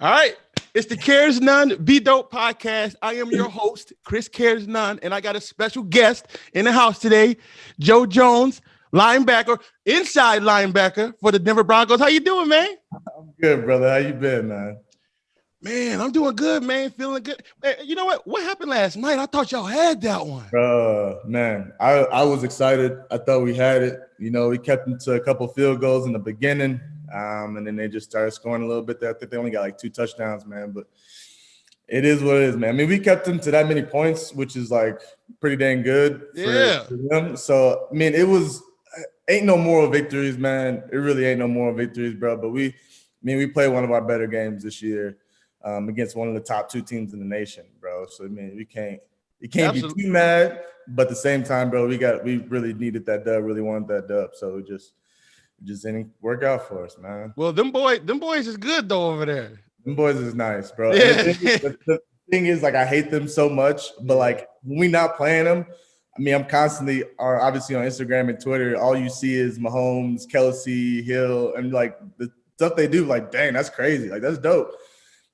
All right. It's the Caresnone Be Dope podcast. I am your host, Chris Caresnone, and I got a special guest in the house today, Joe Jones, linebacker, inside linebacker for the Denver Broncos. How you doing, man? I'm good, brother. How you been, man? Man, I'm doing good, man. Feeling good. Man, you know what? What happened last night? I thought y'all had that one. Man, I was excited. I thought we had it. You know, we kept them to a couple field goals in the beginning, and then they just started scoring a little bit there. I think they only got like 2 touchdowns, man. But it is what it is, man. I mean, we kept them to that many points, which is like pretty dang good for them. So, I mean, ain't no moral victories, man. It really ain't no moral victories, bro. But we played one of our better games this year. Against one of the top 2 teams in the nation, bro. So I mean, you can't Absolutely. Be too mad, but at the same time, bro, we really needed that dub, really wanted that dub. So it just didn't work out for us, man. Well, them boys is good though over there. Them boys is nice, bro. Yeah. The thing is, like, I hate them so much, but like when we not playing them, I mean, I'm constantly obviously on Instagram and Twitter. All you see is Mahomes, Kelsey, Hill, and like the stuff they do. Like, dang, that's crazy. Like, that's dope.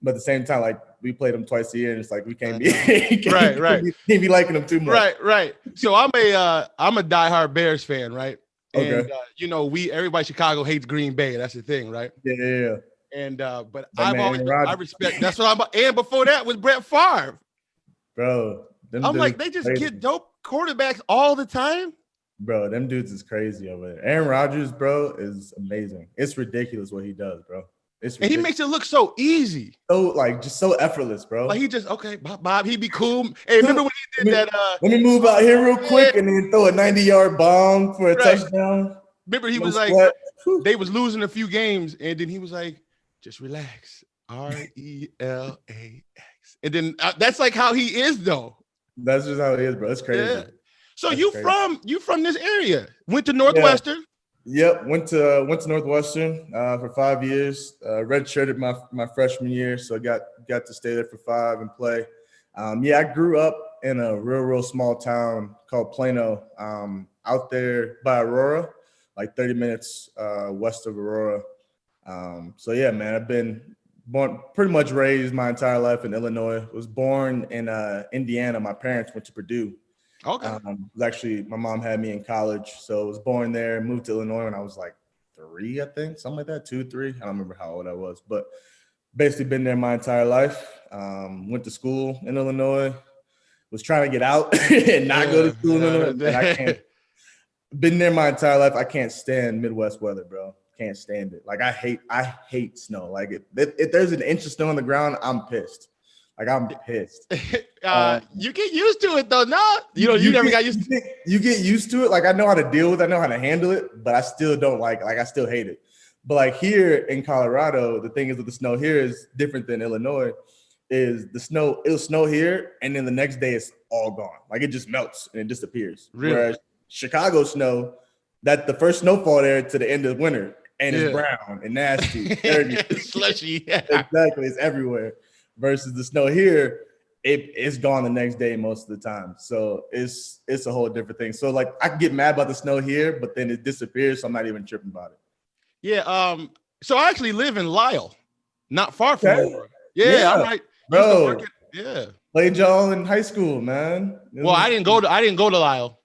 But at the same time, like, we played them twice a year, and it's like we can't be can't be liking them too much. Right. So I'm a diehard Bears fan, right? Okay. And everybody in Chicago hates Green Bay. That's the thing, right? Yeah. And but I respect. That's what I'm. And before that was Brett Favre, bro. I'm like, they just get dope quarterbacks all the time. Bro, them dudes is crazy over there. Aaron Rodgers, bro, is amazing. It's ridiculous what he does, bro. And he makes it look so easy. So, like, just so effortless, bro. Like, he just, okay, Bob, he'd be cool. Hey, remember when he did that? Let me move out here real quick and then throw a 90-yard bomb for a touchdown. Remember, he was like, they was losing a few games, and then he was like, just relax. RELAX. And then that's like how he is, though. That's just how he is, bro. It's crazy. Yeah. So you from this area? Went to Northwestern? Yeah. Yep, went to Northwestern for 5 years. Redshirted my freshman year, so I got to stay there for 5 and play. I grew up in a real small town called Plano, out there by Aurora, like 30 minutes west of Aurora. So yeah, man, I've been pretty much raised my entire life in Illinois. Was born in Indiana. My parents went to Purdue. Okay. Actually, my mom had me in college, so I was born there, moved to Illinois when I was like 3, I think, something like that, 2, 3. I don't remember how old I was, but basically been there my entire life. Went to school in Illinois, was trying to get out and not go to school in Illinois. And I can't. Been there my entire life. I can't stand Midwest weather, bro. Can't stand it. Like, I hate snow. Like, if there's an inch of snow on the ground, I'm pissed. Like, I'm pissed. You get used to it though. No, you never got used to it. You get used to it. Like, I know how to deal with it. I know how to handle it, but I still don't like I still hate it. But like here in Colorado, the thing is with the snow here is different than Illinois. Is the snow, it'll snow here, and then the next day it's all gone. Like, it just melts and it disappears. Really? Whereas Chicago snow, that the first snowfall there to the end of winter, and it's brown and nasty. It's slushy. Yeah. Exactly. It's everywhere. Versus the snow here, it's gone the next day most of the time. So it's a whole different thing. So like, I can get mad about the snow here, but then it disappears, so I'm not even tripping about it. Yeah. So I actually live in Lisle, not far from Aurora. Yeah. I'm right. Bro. Played y'all in high school, man. Well, I didn't go to Lisle.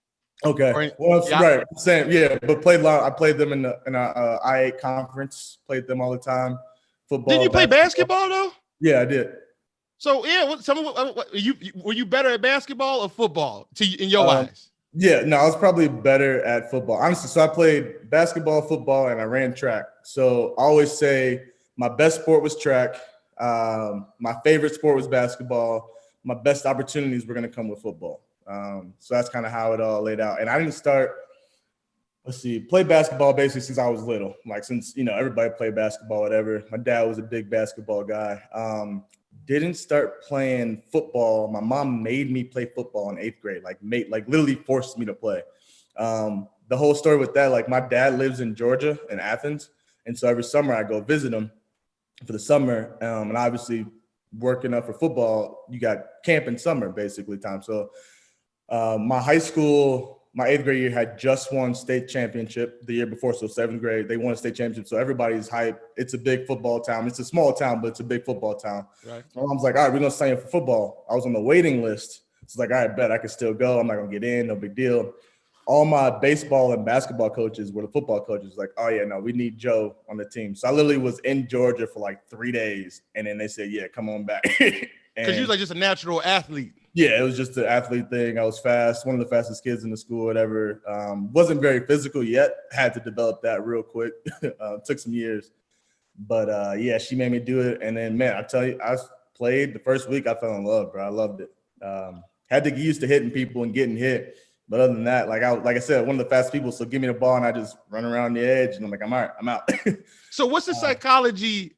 Okay. Well, right. I'm saying, but played Lisle. I played them in our I-8 conference. Played them all the time. Football. Did you play basketball though? Yeah, I did. So yeah, were you better at basketball or football in your eyes? Yeah, no, I was probably better at football. Honestly, so I played basketball, football, and I ran track. So I always say my best sport was track. My favorite sport was basketball. My best opportunities were going to come with football. So that's kind of how it all laid out. And I didn't start, play basketball basically since I was little. Like, since, everybody played basketball, whatever. My dad was a big basketball guy. Didn't start playing football. My mom made me play football in 8th grade, like literally forced me to play. The whole story with that, like, my dad lives in Georgia, in Athens. And so every summer I go visit him for the summer. And obviously working up for football, you got camp in summer basically time. So my high school my 8th grade year had just won state championship the year before. So 7th grade, they won a state championship. So everybody's hype. It's a big football town. It's a small town, but it's a big football town. Right. So my mom's like, all right, we're going to sign up for football. I was on the waiting list. It's like, all right, bet I can still go. I'm not going to get in. No big deal. All my baseball and basketball coaches were the football coaches. Like, oh, yeah, no, we need Joe on the team. So I literally was in Georgia for like 3 days. And then they said, yeah, come on back. Because you was like just a natural athlete. Yeah, it was just an athlete thing. I was fast, one of the fastest kids in the school, whatever. Wasn't very physical yet. Had to develop that real quick. Took some years. But, yeah, she made me do it. And then, man, I tell you, I played the first week. I fell in love, bro. I loved it. Had to get used to hitting people and getting hit. But other than that, like I said, one of the fast people. So give me the ball and I just run around the edge. And I'm like, I'm all right, I'm out. So what's the psychology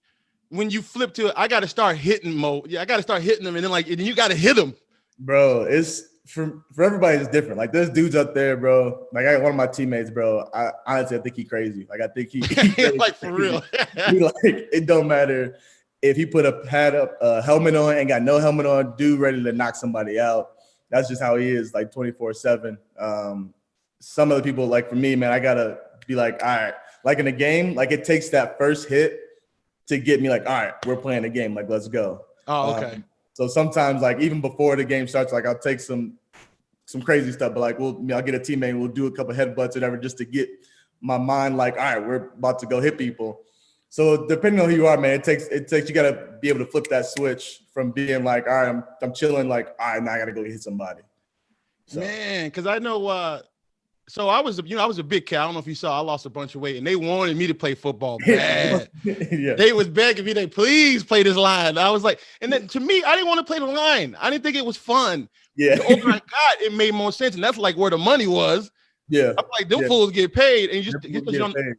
when you flip to I got to start hitting mode? Yeah, I got to start hitting them. And then you got to hit them. Bro, it's for everybody, it's different. Like there's dudes up there, bro. Like I got one of my teammates, bro. I honestly think he crazy. Like I think he like for real. He like it don't matter if he put a helmet on and got no helmet on, dude ready to knock somebody out. That's just how he is, like 24/7. Some of the people, like for me, man, I gotta be like, all right, like in a game, like it takes that first hit to get me like, all right, we're playing a game, like let's go. Oh, okay. So sometimes, like even before the game starts, like I'll take some crazy stuff, but like I'll get a teammate and we'll do a couple headbutts, whatever, just to get my mind like, all right, we're about to go hit people. So depending on who you are, man, it takes you gotta be able to flip that switch from being like, all right, I'm chilling, like, all right, now I gotta go hit somebody. So. Man, because I know. So I was a big cat. I don't know if you saw. I lost a bunch of weight, and they wanted me to play football bad. Yeah. They was begging me, they please play this line. I was like, and then to me, I didn't want to play the line. I didn't think it was fun. Yeah. The older I got, it made more sense, and that's like where the money was. Yeah. I'm like, them fools get paid, and paid.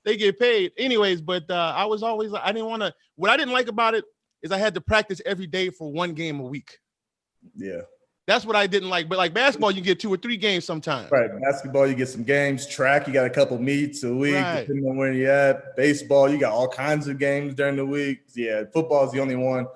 They get paid anyways. But I was always like, I didn't want to. What I didn't like about it is I had to practice every day for 1 game a week. Yeah. That's what I didn't like. But like basketball, you get 2 or 3 games sometimes. Right. Basketball, you get some games. Track, you got a couple meets a week, Right. depending on where you're at. Baseball, you got all kinds of games during the week. Yeah, football is the only one,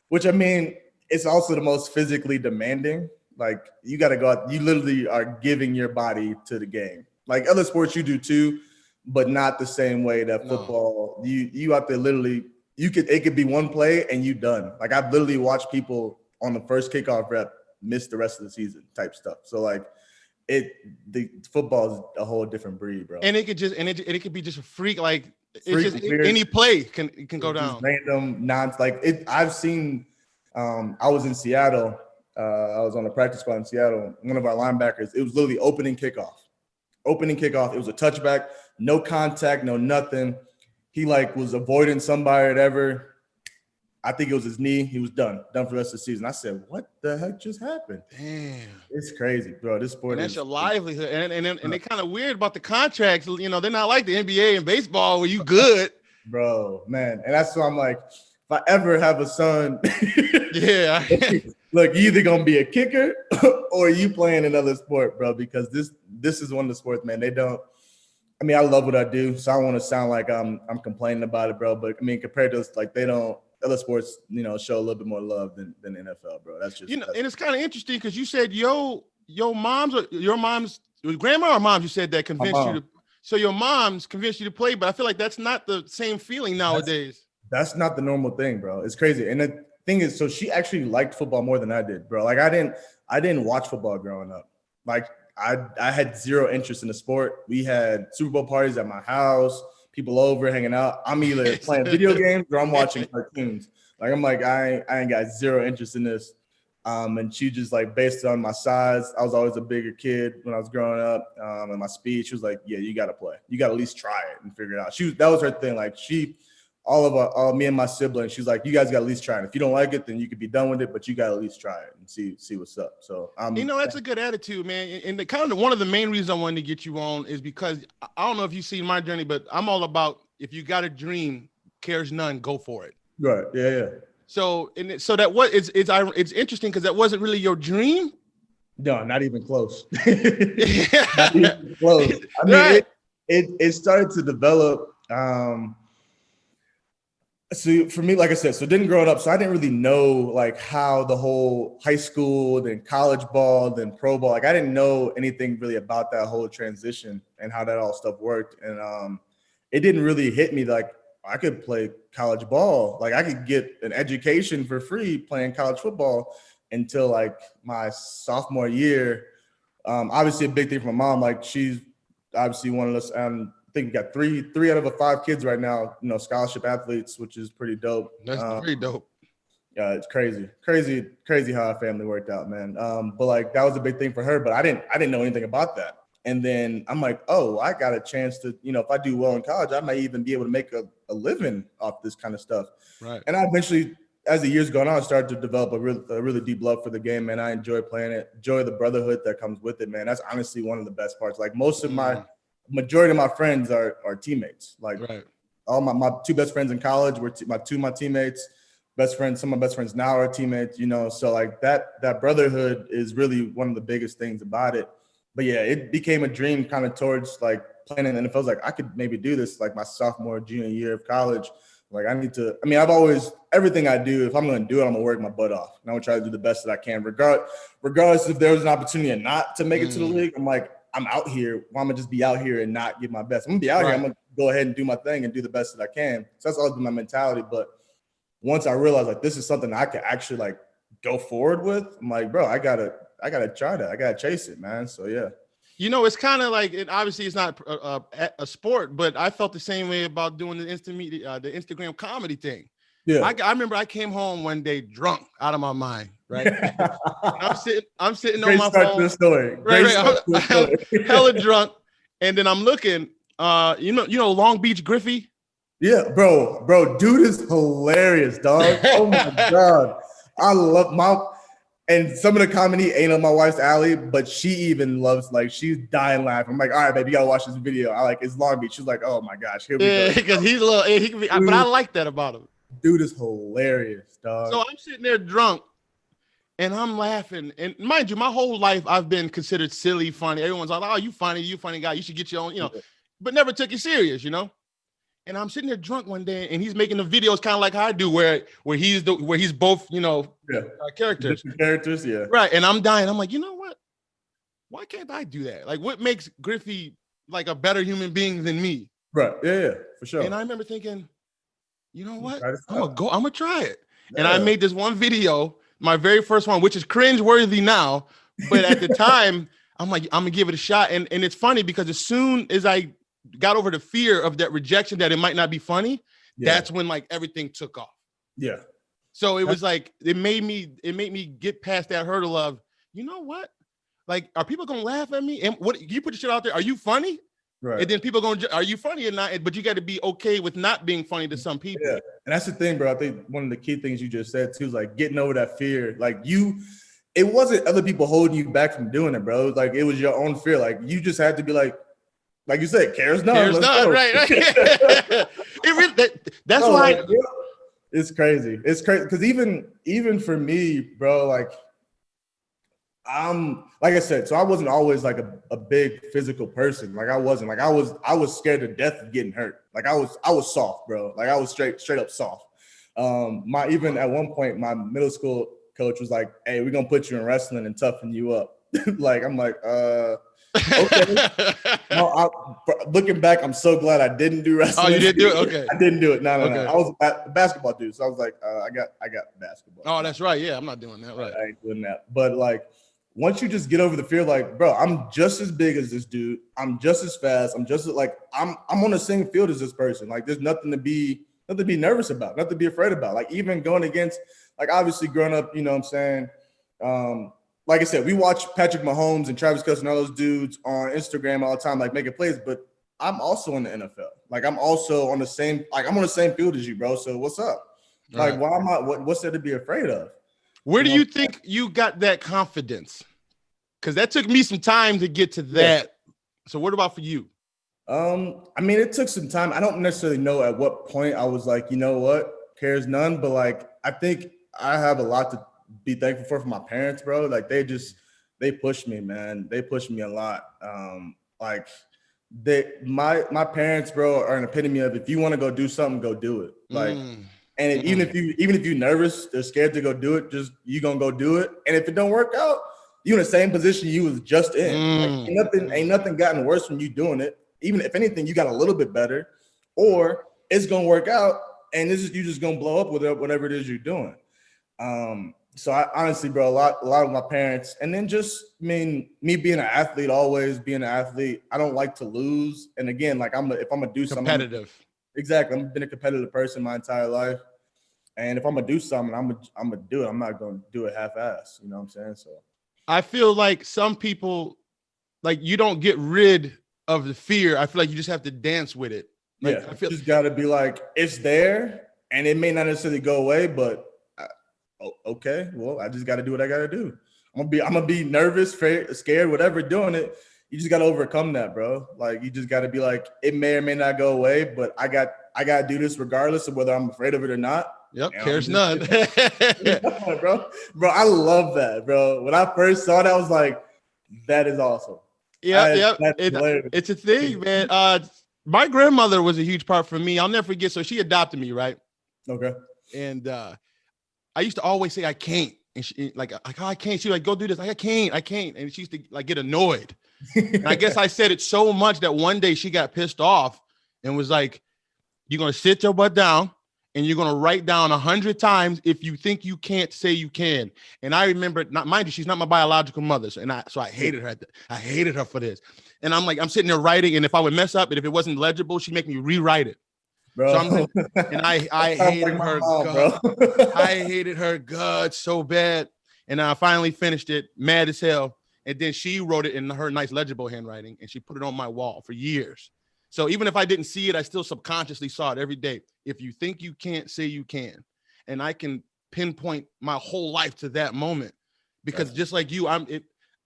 which I mean, it's also the most physically demanding. Like you got to go out. You literally are giving your body to the game. Like other sports, you do too, but not the same way that football. No. You have to literally. It could be one play and you done. Like I've literally watched people on the first kickoff rep miss the rest of the season type stuff. So like the football is a whole different breed, bro. And it could just it could be just a freak, like any play can go down. Random I've seen I was in Seattle. I was on a practice squad in Seattle. One of our linebackers, it was literally opening kickoff. It was a touchback, no contact, no nothing. He like was avoiding somebody or whatever. I think it was his knee. He was done for the rest of the season. I said, what the heck just happened? Damn. It's crazy, bro. This sport that's your livelihood. And they're kind of weird about the contracts. You know, they're not like the NBA and baseball where you good. Bro, man. And that's why I'm like, if I ever have a son, yeah. Look, you either gonna be a kicker or you playing another sport, bro, because this is one of the sports, man. I love what I do, so I don't want to sound like I'm complaining about it, bro. But I mean, compared to like other sports, show a little bit more love than the NFL, bro. That's just and it's kind of interesting because you said your mom's grandma or moms you said that convinced you to. So your mom's convinced you to play, but I feel like that's not the same feeling nowadays. That's not the normal thing, bro. It's crazy. And the thing is, so she actually liked football more than I did, bro. Like I didn't watch football growing up. Like I had zero interest in the sport. We had Super Bowl parties at my house, people over hanging out. I'm either playing video games or I'm watching cartoons. Like I'm like, I ain't got zero interest in this. And she just like based on my size, I was always a bigger kid when I was growing up. And my speed, she was like, yeah, you got to play. You got to at least try it and figure it out. That was her thing. Like all me and my siblings, she's like, you guys got to at least try it. If you don't like it, then you could be done with it, but you got to at least try it and see what's up. So that's a good attitude, man. And one of the main reasons I wanted to get you on is because I don't know if you've seen my journey, but I'm all about if you got a dream, cares none, go for it. Right. Yeah. So it's interesting because that wasn't really your dream. No, not even close. Not even close. I mean, right. It started to develop. So for me, like I said, so didn't grow up, so I didn't really know like how the whole high school, then college ball, then pro ball. Like I didn't know anything really about that whole transition and how that all stuff worked. And it didn't really hit me like I could play college ball. Like I could get an education for free playing college football until like my sophomore year. Obviously a big thing for my mom. Like she's obviously one of us. I think we got three out of the 5 kids right now, scholarship athletes, which is pretty dope. That's pretty dope. Yeah, it's crazy how our family worked out, man. But like that was a big thing for her, but I didn't know anything about that. And then I'm like, oh, I got a chance to, if I do well in college, I might even be able to make a living off this kind of stuff. Right. And I eventually, as the years gone on, I started to develop a really deep love for the game, man. I enjoy playing it, enjoy the brotherhood that comes with it, man. That's honestly one of the best parts. Like most of majority of my friends are teammates. Like all my 2 best friends in college were my teammates. Best friends, some of my best friends now are teammates, so like that brotherhood is really one of the biggest things about it. But yeah, it became a dream kind of towards like playing in the NFL. Like I could maybe do this like my sophomore, junior year of college. Like I've always, everything I do, if I'm going to do it, I'm going to work my butt off. And I'm going to try to do the best that I can, regardless if there was an opportunity or not to make it to the league. I'm like, I'm out here. Well, I'm going to just be out here and not give my best. I'm going to be out here. I'm going to go ahead and do my thing and do the best that I can. So that's always been my mentality. But once I realized like this is something I could actually like go forward with, I'm like, bro, I gotta try that. I gotta chase it, man. So yeah. It's kind of like, obviously it's not a sport, but I felt the same way about doing the the Instagram comedy thing. Yeah. I remember I came home one day drunk out of my mind, right? I'm sitting on my phone. To the story. Right. Hella drunk. And then I'm looking, Long Beach Griffey. Yeah, bro, dude is hilarious, dog. Oh my God. I love and some of the comedy ain't on my wife's alley, but she even loves, like, she's dying laughing. I'm like, all right, baby, you gotta watch this video. It's Long Beach. She's like, oh my gosh, here we go. Because he's a little, he can be, but I like that about him. Dude is hilarious, dog. So I'm sitting there drunk and I'm laughing. And mind you, my whole life I've been considered silly, funny. Everyone's like, oh, you funny guy. You should get your own, but never took it serious, And I'm sitting there drunk one day, and he's making the videos kind of like how I do, where he's both, characters. Different characters, yeah. Right. And I'm dying. I'm like, you know what? Why can't I do that? Like, what makes Griffey like a better human being than me? Right. Yeah, for sure. And I remember thinking, you know what? I'm gonna try it. Yeah. And I made this one video, my very first one, which is cringe-worthy now, but at the time, I'm like, I'm gonna give it a shot. And it's funny because as soon as I got over the fear of that rejection that it might not be funny, that's when like everything took off. Yeah. So it was like it made me get past that hurdle of, you know what? Like, are people gonna laugh at me? And what you put the shit out there? Are you funny? Right. And then people are you funny or not? But you got to be okay with not being funny to some people. Yeah. And that's the thing, bro. I think one of the key things you just said too is like getting over that fear. Like it wasn't other people holding you back from doing it, bro. Like it was your own fear. Like you just had to be like you said, Caresnone, right. That's why. It's crazy. It's crazy because even for me, bro, like like I said, so I wasn't always like a big physical person. Like I wasn't. Like I was scared to death of getting hurt. Like I was soft, bro. Like I was straight up soft. Even at one point, my middle school coach was like, "Hey, we're gonna put you in wrestling and toughen you up." Like I'm like, okay. No, looking back, I'm so glad I didn't do wrestling. Oh, you didn't do it? Okay. I didn't do it. No. I was a basketball dude, so I was like, I got basketball. Oh, that's right. Yeah, I'm not doing that. Right. I ain't doing that. But like, once you just get over the fear, like, bro, I'm just as big as this dude. I'm just as fast. I'm just like I'm on the same field as this person. Like, there's nothing to be nervous about, nothing to be afraid about. Like, even going against, like, obviously growing up, you know what I'm saying? Like I said, we watch Patrick Mahomes and Travis Kelce and all those dudes on Instagram all the time, like making plays, but I'm also in the NFL. Like I'm also on the same, like I'm on the same field as you, bro. So what's up? Like, why am I, what's there to be afraid of? Where do you think you got that confidence? Because that took me some time to get to that. Yeah. So what about for you? I mean, it took some time. I don't necessarily know at what point I was like, you know what, Caresnone, but like, I think I have a lot to be thankful for my parents, bro. Like they pushed me, man. They pushed me a lot. Like my parents, bro, are an epitome of if you want to go do something, go do it. Like And even if you're nervous, they're scared to go do it, just you gonna go do it. And if it don't work out, you in the same position you was just in. Like, ain't nothing gotten worse from you doing it. Even if anything, you got a little bit better, or it's gonna work out, and you just gonna blow up with whatever it is you're doing. So I honestly, bro, a lot of my parents, and then just, I mean, me being an athlete, always being an athlete, I don't like to lose. And again, like if I'm gonna do something, competitive. Exactly. I've been a competitive person my entire life. And if I'm gonna do something, I'm gonna do it. I'm not gonna do it half-ass. You know what I'm saying? So I feel like some people, like, you don't get rid of the fear. I feel like you just have to dance with it. Like, yeah, I feel just gotta be like, it's there, and it may not necessarily go away, but okay, well, I just gotta do what I gotta do. I'm gonna be nervous, scared, whatever, doing it. You just gotta overcome that, bro. Like, you just gotta be like, it may or may not go away, but I gotta do this regardless of whether I'm afraid of it or not. Yep, cares none. bro, I love that, bro. When I first saw that, I was like, that is awesome. Yeah. It's a thing, man. My grandmother was a huge part for me. I'll never forget. So she adopted me, right? Okay. And I used to always say I can't. And she like, oh, I can't. She like, go do this. Like, I can't. And she used to like get annoyed. And I guess I said it so much that one day she got pissed off and was like, you're going to sit your butt down and you're going to write down 100 times if you think you can't, say you can. And I remember, not mind you, she's not my biological mother. So I hated her. I hated her for this. And I'm sitting there writing. And if I would mess up and if it wasn't legible, she'd make me rewrite it. Bro. So I hated her guts. I hated her guts so bad. And I finally finished it, mad as hell. And then she wrote it in her nice legible handwriting, and she put it on my wall for years. So even if I didn't see it, I still subconsciously saw it every day. If you think you can't, say you can. And I can pinpoint my whole life to that moment, because just like you,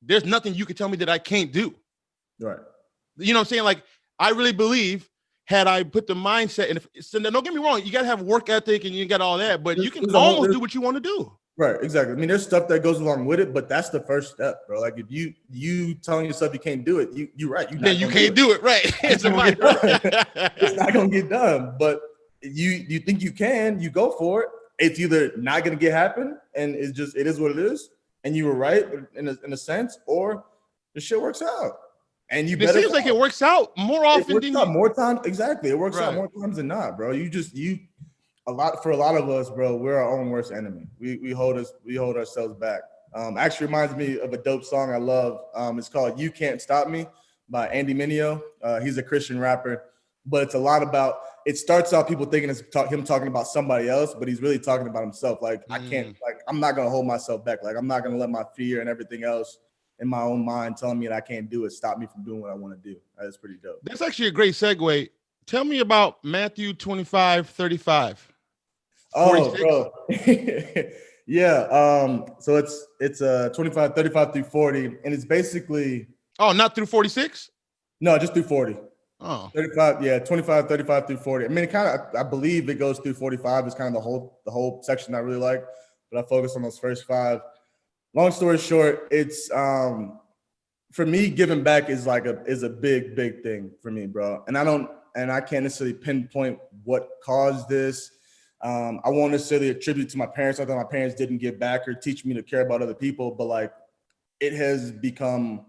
there's nothing you can tell me that I can't do. Right. You know what I'm saying? Like, I really believe, had I put the mindset, and so don't get me wrong, you got to have work ethic and you got all that, but you can almost do what you want to do. Right, exactly. I mean, there's stuff that goes along with it, but that's the first step, bro. Like, if you telling yourself you can't do it, you're right. Then you can't do it, right? It's not gonna get done. But you think you can, you go for it. It's either not gonna happen, and it is what it is, and you were right in a sense, or the shit works out. And it seems like it works out more often than more times. Exactly, it works out more times than not, bro. For a lot of us, bro, we're our own worst enemy. We hold ourselves back. Actually reminds me of a dope song I love. It's called "You Can't Stop Me" by Andy Mineo. He's a Christian rapper, but it's a lot about. It starts out people thinking it's him talking about somebody else, but he's really talking about himself. Like, I can't. Like, I'm not gonna hold myself back. Like, I'm not gonna let my fear and everything else in my own mind telling me that I can't do it stop me from doing what I want to do. That's pretty dope. That's actually a great segue. Tell me about Matthew 25:35. Oh, bro. Yeah. So it's 25, 35 through 40, and it's basically. Oh, not through 46? No, just through 40. Oh, 35. Yeah, 25, 35 through 40. I mean, it kind of, I believe it goes through 45. It's kind of the whole section I really like, but I focus on those first 5. Long story short, it's for me, giving back is a big thing for me, bro. And I can't necessarily pinpoint what caused this. I won't necessarily attribute to my parents. I thought my parents didn't give back or teach me to care about other people, but like, it has become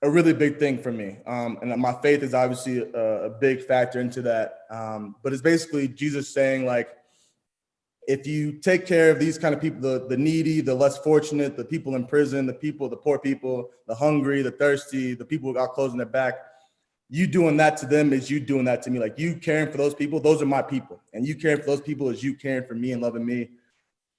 a really big thing for me. And my faith is obviously a big factor into that. But it's basically Jesus saying, like, if you take care of these kind of people, the needy, the less fortunate, the people in prison, the poor people, the hungry, the thirsty, the people without clothes on their back, you doing that to them is you doing that to me. Like, you caring for those people, those are my people. And you caring for those people is you caring for me and loving me.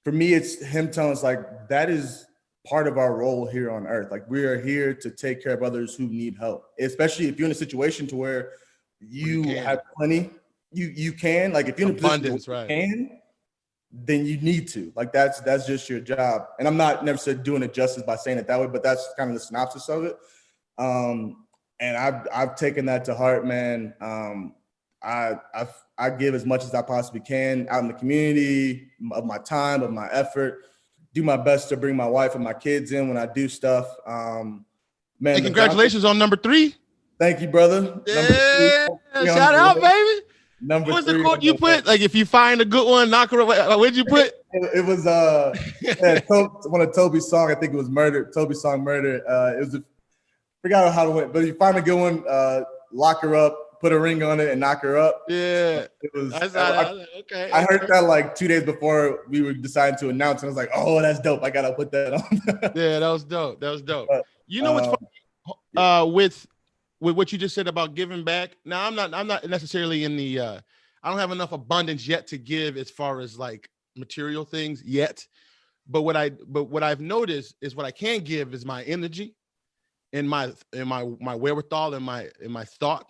For me, it's him telling us, like, that is part of our role here on earth. Like, we are here to take care of others who need help, especially if you're in a situation to where you have plenty, you can, like, if you're in a abundance, right, you can, then you need to, like, that's just your job. And I'm not necessarily doing it justice by saying it that way, but that's kind of the synopsis of it. And I've taken that to heart, man. I give as much as I possibly can out in the community, of my time, of my effort, do my best to bring my wife and my kids in when I do stuff. Man, hey, congratulations on number 3. Thank you, brother. Yeah, shout out, baby. Number What was 3. the quote you put? Like, if you find a good one, knock her away. What'd you put? It was one of Toby's song. I think it was Murder. Toby's song Murder. It was forgot how it went, but if you find a good one, lock her up, put a ring on it, and knock her up. Yeah, it was. Okay. I heard that like 2 days before we were deciding to announce, and I was like, "Oh, that's dope! I gotta put that on." Yeah, that was dope. But, you know what's funny? Yeah. With what you just said about giving back. Now, I'm not necessarily in the. I don't have enough abundance yet to give as far as like material things yet. But what I've noticed is what I can give is my energy, and my wherewithal, and my thought.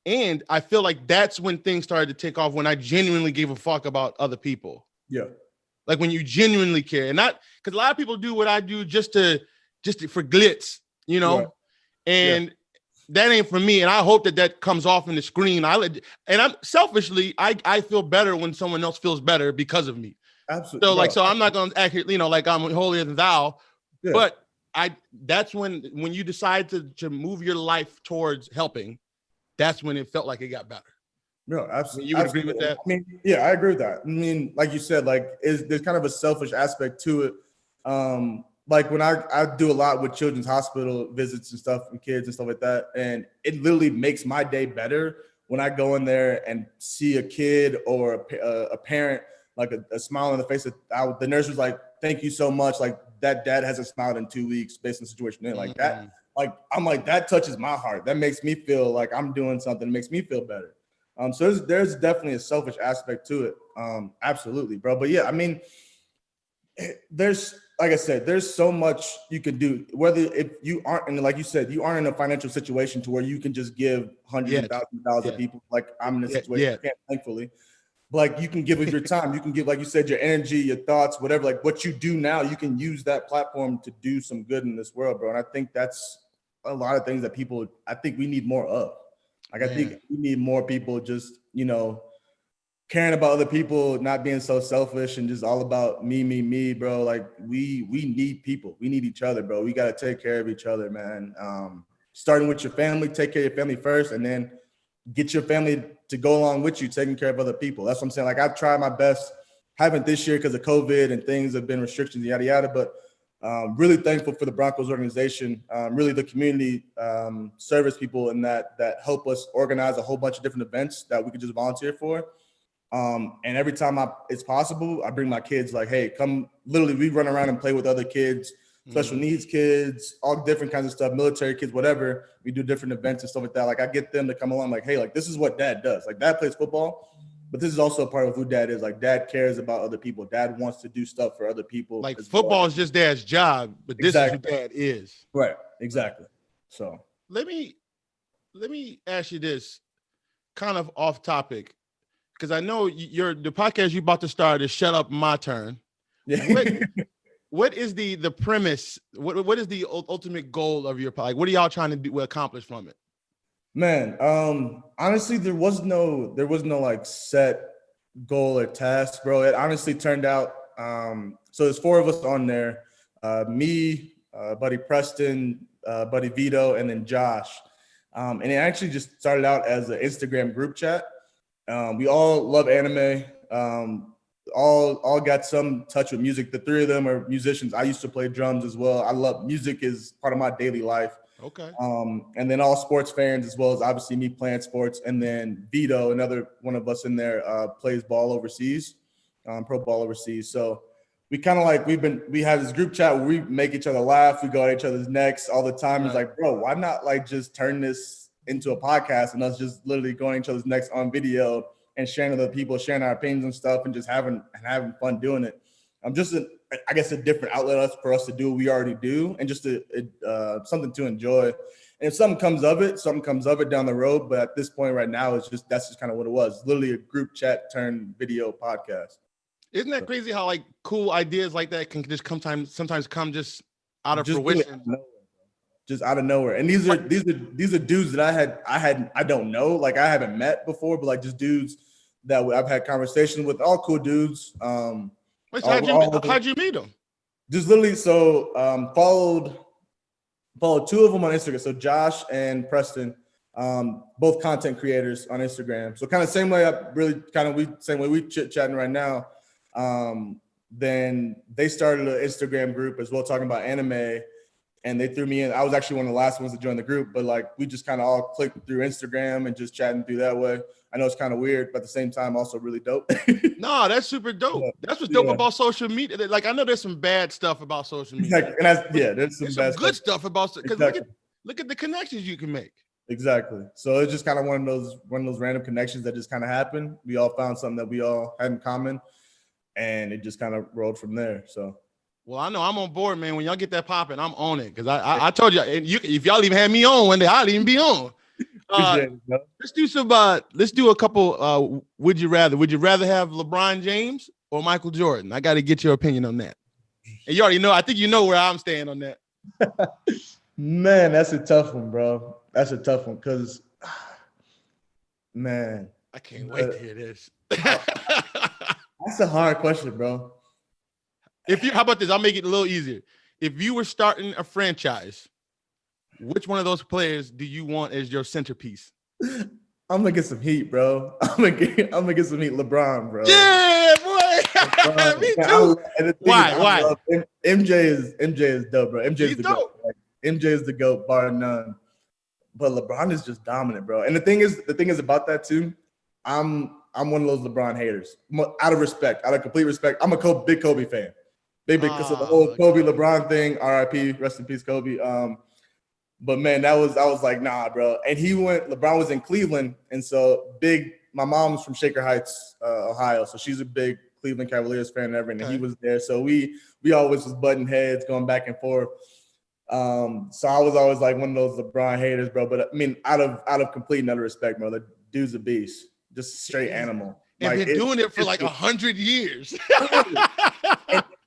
And I feel like that's when things started to take off, when I genuinely gave a fuck about other people. Yeah. Like when you genuinely care, and not because a lot of people do what I do just to for glitz, you know, right. and that ain't for me. And I hope that comes off in the screen. I'm selfishly, I feel better when someone else feels better because of me. Absolutely. So I'm not going to act, like I'm holier than thou, but that's when you decide to move your life towards helping, that's when it felt like it got better. No, absolutely. You would agree with that? I mean, yeah, I agree with that. I mean, like you said, like there's kind of a selfish aspect to it. Like when I do a lot with children's hospital visits and stuff and kids and stuff like that, and it literally makes my day better when I go in there and see a kid or a parent, like a smile on the face. The nurse was like, "Thank you so much. Like that dad hasn't smiled in 2 weeks based on the situation." And like that, like I'm like, that touches my heart. That makes me feel like I'm doing something that makes me feel better. So there's definitely a selfish aspect to it. Absolutely, bro. But yeah, I mean, there's, like I said, there's so much you can do. Whether if you aren't, and like you said, you aren't in a financial situation to where you can just give hundreds of thousands of dollars to people. Like I'm in a situation, thankfully. But like you can give of your time, you can give, like you said, your energy, your thoughts, whatever. Like what you do now, you can use that platform to do some good in this world, bro. And I think that's a lot of things that I think we need more of. Like, I think we need more people just, caring about other people, not being so selfish and just all about me, bro. Like we need people. We need each other, bro. We got to take care of each other, man. Starting with your family, take care of your family first, and then get your family to go along with you, taking care of other people. That's what I'm saying. Like I've tried my best, haven't this year because of COVID and things have been restrictions, yada, yada, but really thankful for the Broncos organization, really the community service people and that help us organize a whole bunch of different events that we could just volunteer for. And every time it's possible, I bring my kids like, hey, come, literally we run around and play with other kids, special needs kids, all different kinds of stuff, military kids, whatever. We do different events and stuff like that. Like I get them to come along like, hey, like this is what dad does. Like dad plays football, but this is also a part of who dad is. Like dad cares about other people. Dad wants to do stuff for other people. Like football is just dad's job, but this is who dad is. Right. Exactly. So let me ask you this, kind of off topic, because I know the podcast you're about to start is Shut Up My Turn. Yeah. What is the premise? What is the ultimate goal of your podcast? Like, what are y'all trying to accomplish from it? Man, honestly, there was no like set goal or task, bro. It honestly turned out, so there's 4 of us on there, me, buddy Preston, buddy Vito, and then Josh. And it actually just started out as an Instagram group chat. We all love anime. All got some touch with music. The 3 of them are musicians. I used to play drums as well. I love music, is part of my daily life. Okay. And then all sports fans, as well as obviously me playing sports. And then Vito, another one of us in there, plays ball overseas, pro ball overseas. So we kind of like, we have this group chat where we make each other laugh. We go at each other's necks all the time. Right. It's like, bro, why not like just turn this into a podcast and us just literally going at each other's necks on video and sharing with other people, sharing our opinions and stuff, and just having fun doing it. Just I guess a different outlet for us to do what we already do, and just something to enjoy. And if something comes of it down the road. But at this point right now, that's just kind of what it was. Literally a group chat turned video podcast. Isn't that crazy how like cool ideas like that can just sometimes come just out of fruition? Just out of nowhere. And these are dudes that I don't know, like I haven't met before, but like just dudes that I've had conversations with, all cool dudes. Wait, so how'd you meet them? Just literally, so followed 2 of them on Instagram. So Josh and Preston, both content creators on Instagram. So kind of same way we chit-chatting right now. Then they started an Instagram group as well, talking about anime, and they threw me in. I was actually one of the last ones to join the group, but like we just kind of all clicked through Instagram and just chatting through that way. I know it's kind of weird, but at the same time, also really dope. No, that's super dope. That's what's dope about social media. Like I know there's some bad stuff about social media. Exactly. And there's some bad good stuff about because look at the connections you can make. Exactly. So it's just kind of one of those random connections that just kind of happened. We all found something that we all had in common, and it just kind of rolled from there. So. Well, I know I'm on board, man. When y'all get that popping, I'm on it because I told you, and if y'all even had me on one day, I'd even be on. Let's do a couple. Would you rather? Would you rather have LeBron James or Michael Jordan? I got to get your opinion on that. And you already know. I think you know where I'm staying on that. Man, that's a tough one, bro. That's a tough one because, man, I can't wait to hear this. That's a hard question, bro. How about this? I'll make it a little easier. If you were starting a franchise, which one of those players do you want as your centerpiece? I'm gonna get some heat, bro. I'm gonna get some heat, LeBron, bro. Yeah, boy. Me too. Why? MJ is dope, bro. MJ is the GOAT. Like, MJ is the GOAT, bar none. But LeBron is just dominant, bro. And the thing is about that too. I'm one of those LeBron haters. Out of complete respect. I'm a big Kobe fan. Big because of the whole Kobe LeBron thing. RIP, rest in peace, Kobe. But man, I was like, nah, bro. And LeBron was in Cleveland, and so my mom's from Shaker Heights, Ohio, so she's a big Cleveland Cavaliers fan and everything. And he was there, so we always was butting heads, going back and forth. So I was always like one of those LeBron haters, bro. But I mean, out of complete and utter respect, bro, the dude's a beast, just a straight animal. And been doing it for like 100 years.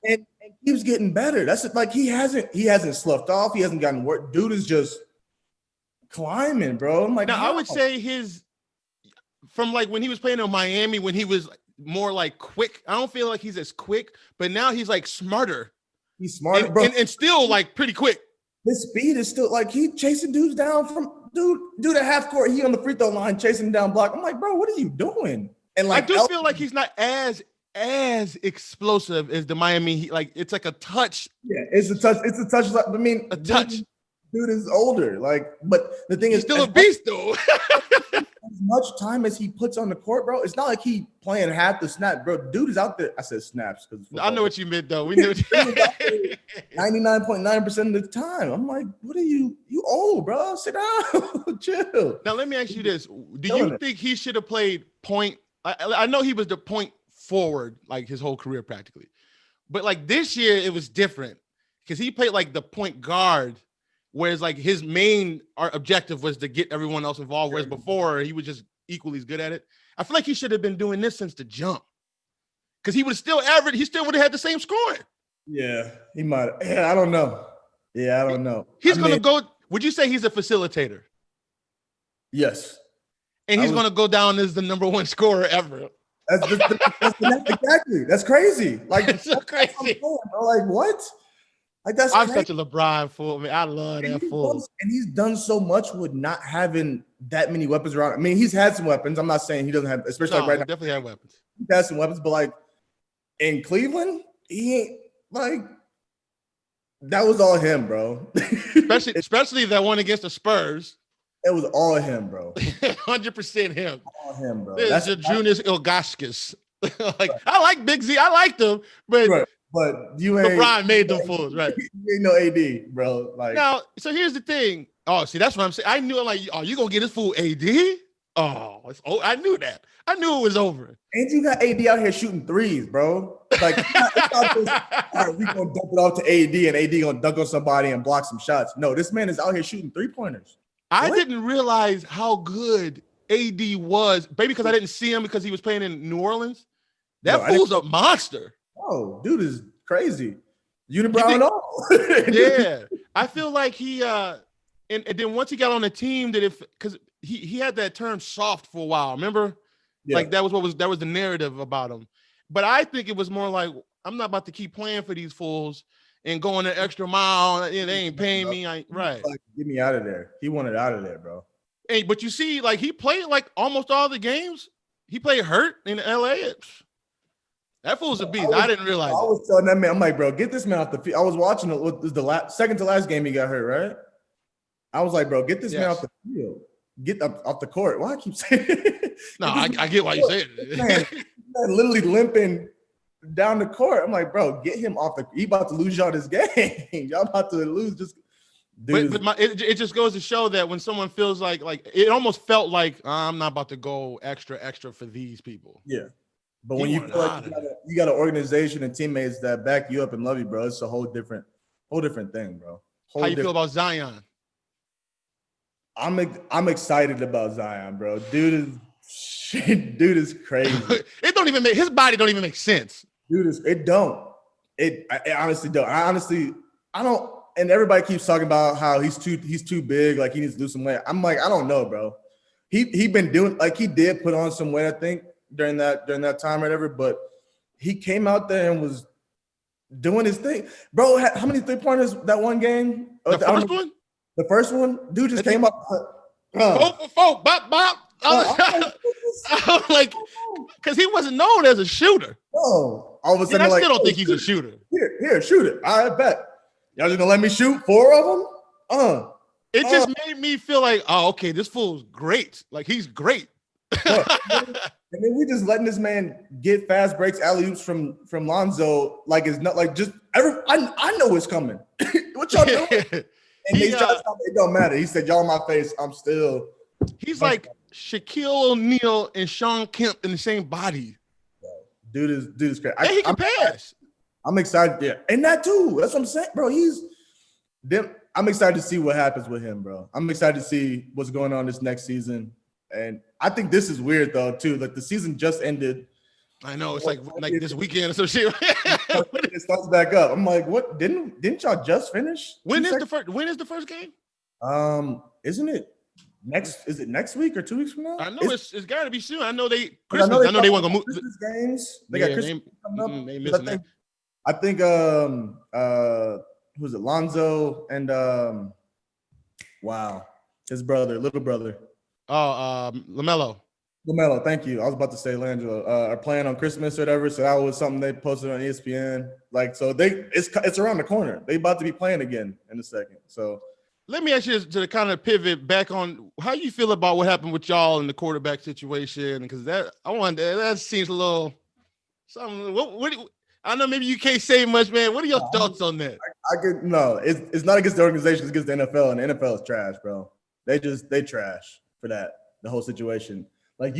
and keeps getting better. That's it. Like he hasn't sloughed off. He hasn't gotten worse. Dude is just climbing, bro. I'm like, now I would say from like when he was playing in Miami, when he was more like quick. I don't feel like he's as quick, but now he's like smarter. He's smarter, bro, and still like pretty quick. His speed is still like he chasing dudes down from dude at half court. He on the free throw line chasing down block. I'm like, bro, what are you doing? And like, I do feel like he's not as explosive as the Miami Heat. Like it's like a touch. Yeah, it's a touch. It's a touch. I mean, a touch. Dude is older. Like, but the thing he's is, still a beast though. As much time as he puts on the court, bro, it's not like he playing half the snap, bro. Dude is out there. I said snaps because I know what you meant though. We knew 99.9% of the time. I'm like, what are you old, bro? Sit down, chill. Now let me ask you this: do you think he should have played point? I know he was the point forward like his whole career practically, but like this year it was different because he played like the point guard, whereas like his main objective was to get everyone else involved, whereas before he was just equally as good at it. I feel like he should have been doing this since the jump because he would still average. He still would have had the same scoring. Yeah, he might. Yeah, I don't know. He's gonna go. Would you say he's a facilitator? Yes. And he's gonna go down as the number one scorer ever. That's exactly. That's crazy. Like that's so crazy. Like what? Like that's. I'm such a LeBron fool. Man, I love that fool. And he's done so much with not having that many weapons around. I mean, he's had some weapons. I'm not saying he doesn't have, especially like right now. Definitely had weapons. He has some weapons, but like in Cleveland, he ain't like. That was all him, bro. especially that one against the Spurs. It was all him, bro. 100% him. All him, bro. That's Junis Ilgauskas. Like I like Big Z, I liked him, but you ain't. LeBron made them fools, right? You ain't no AD, bro. Like now, so here's the thing. Oh, see, that's what I'm saying. I knew, like, oh, you gonna get this fool AD? Oh, I knew that. I knew it was over. And you got AD out here shooting threes, bro. Like, it's not just, all right, we gonna dump it off to AD, and AD gonna dunk on somebody and block some shots. No, this man is out here shooting 3-pointers. I didn't realize how good AD was, maybe because I didn't see him because he was playing in New Orleans. That fool's a monster. Oh, dude is crazy. Unibrow and all. Yeah. I feel like he and then once he got on the team, because he had that term soft for a while. Remember? Yeah. Like that was the narrative about him. But I think it was more like, I'm not about to keep playing for these fools and going an extra mile. They ain't paying me. Right. Like, get me out of there. He wanted out of there, bro. Hey, but you see, like he played like almost all the games. He played hurt in LA. That fool's a beast. I didn't realize. I was telling that man, I'm like, bro, get this man off the field. I was watching it. Was the second to last game he got hurt, right? I was like, bro, get this man off the field. Get up off the court. Why I keep saying it? No, I get why you say it. Man, literally limping down the court. I'm like, bro, get him off the. He about to lose y'all this game. Y'all about to lose. Just, dude. But it just goes to show that when someone feels like it almost felt like I'm not about to go extra for these people. Yeah, but when you feel like you got an organization and teammates that back you up and love you, bro, it's a whole different thing, bro. How you feel about Zion? I'm excited about Zion, bro. Dude is crazy. It don't even make his body don't even make sense. Dude I honestly don't. I don't. And everybody keeps talking about how he's too big, like he needs to lose some weight. I'm like, I don't know, bro. He been doing, like, he did put on some weight, I think, during that time or whatever, but he came out there and was doing his thing. Bro, how many 3-pointers that one game? The first one? Dude just came up. 4 for 4, bop, bop. I was like, because he wasn't known as a shooter. Oh, all of a sudden, I still don't think he's a shooter. Here, shoot it. I bet. Y'all just gonna let me shoot 4 of them? It just made me feel like, oh, okay, this fool's great. Like, he's great. And then we just letting this man get fast breaks, alley-oops from Lonzo. Like, it's not like just I know it's coming. What y'all doing? And they try to tell me it don't matter. He said, y'all in my face, I'm still. He's like Shaquille O'Neal and Sean Kemp in the same body. Dude is crazy. And he can pass. I'm excited. Yeah. And that too. That's what I'm saying, bro. I'm excited to see what happens with him, bro. I'm excited to see what's going on this next season. And I think this is weird though, too. Like the season just ended. I know it's like this weekend or some shit. It starts back up. I'm like, what? Didn't y'all just finish? When is the first game? Isn't it next? Is it next week or 2 weeks from now? I know it's got to be soon. I know they Christmas. I know they want to move Christmas games. They got Christmas coming up. They missing that. I think who's it? Lonzo and his little brother. Oh, LaMelo. LaMelo, thank you. I was about to say Langelo are playing on Christmas or whatever. So that was something they posted on ESPN. Like, so it's around the corner. They about to be playing again in a second. So let me ask you to kind of pivot back on how you feel about what happened with y'all in the quarterback situation, because that seems a little something. What I know maybe you can't say much, man. What are your thoughts on that? It's not against the organization, it's against the NFL, and the NFL is trash, bro. They trash for that, the whole situation. Like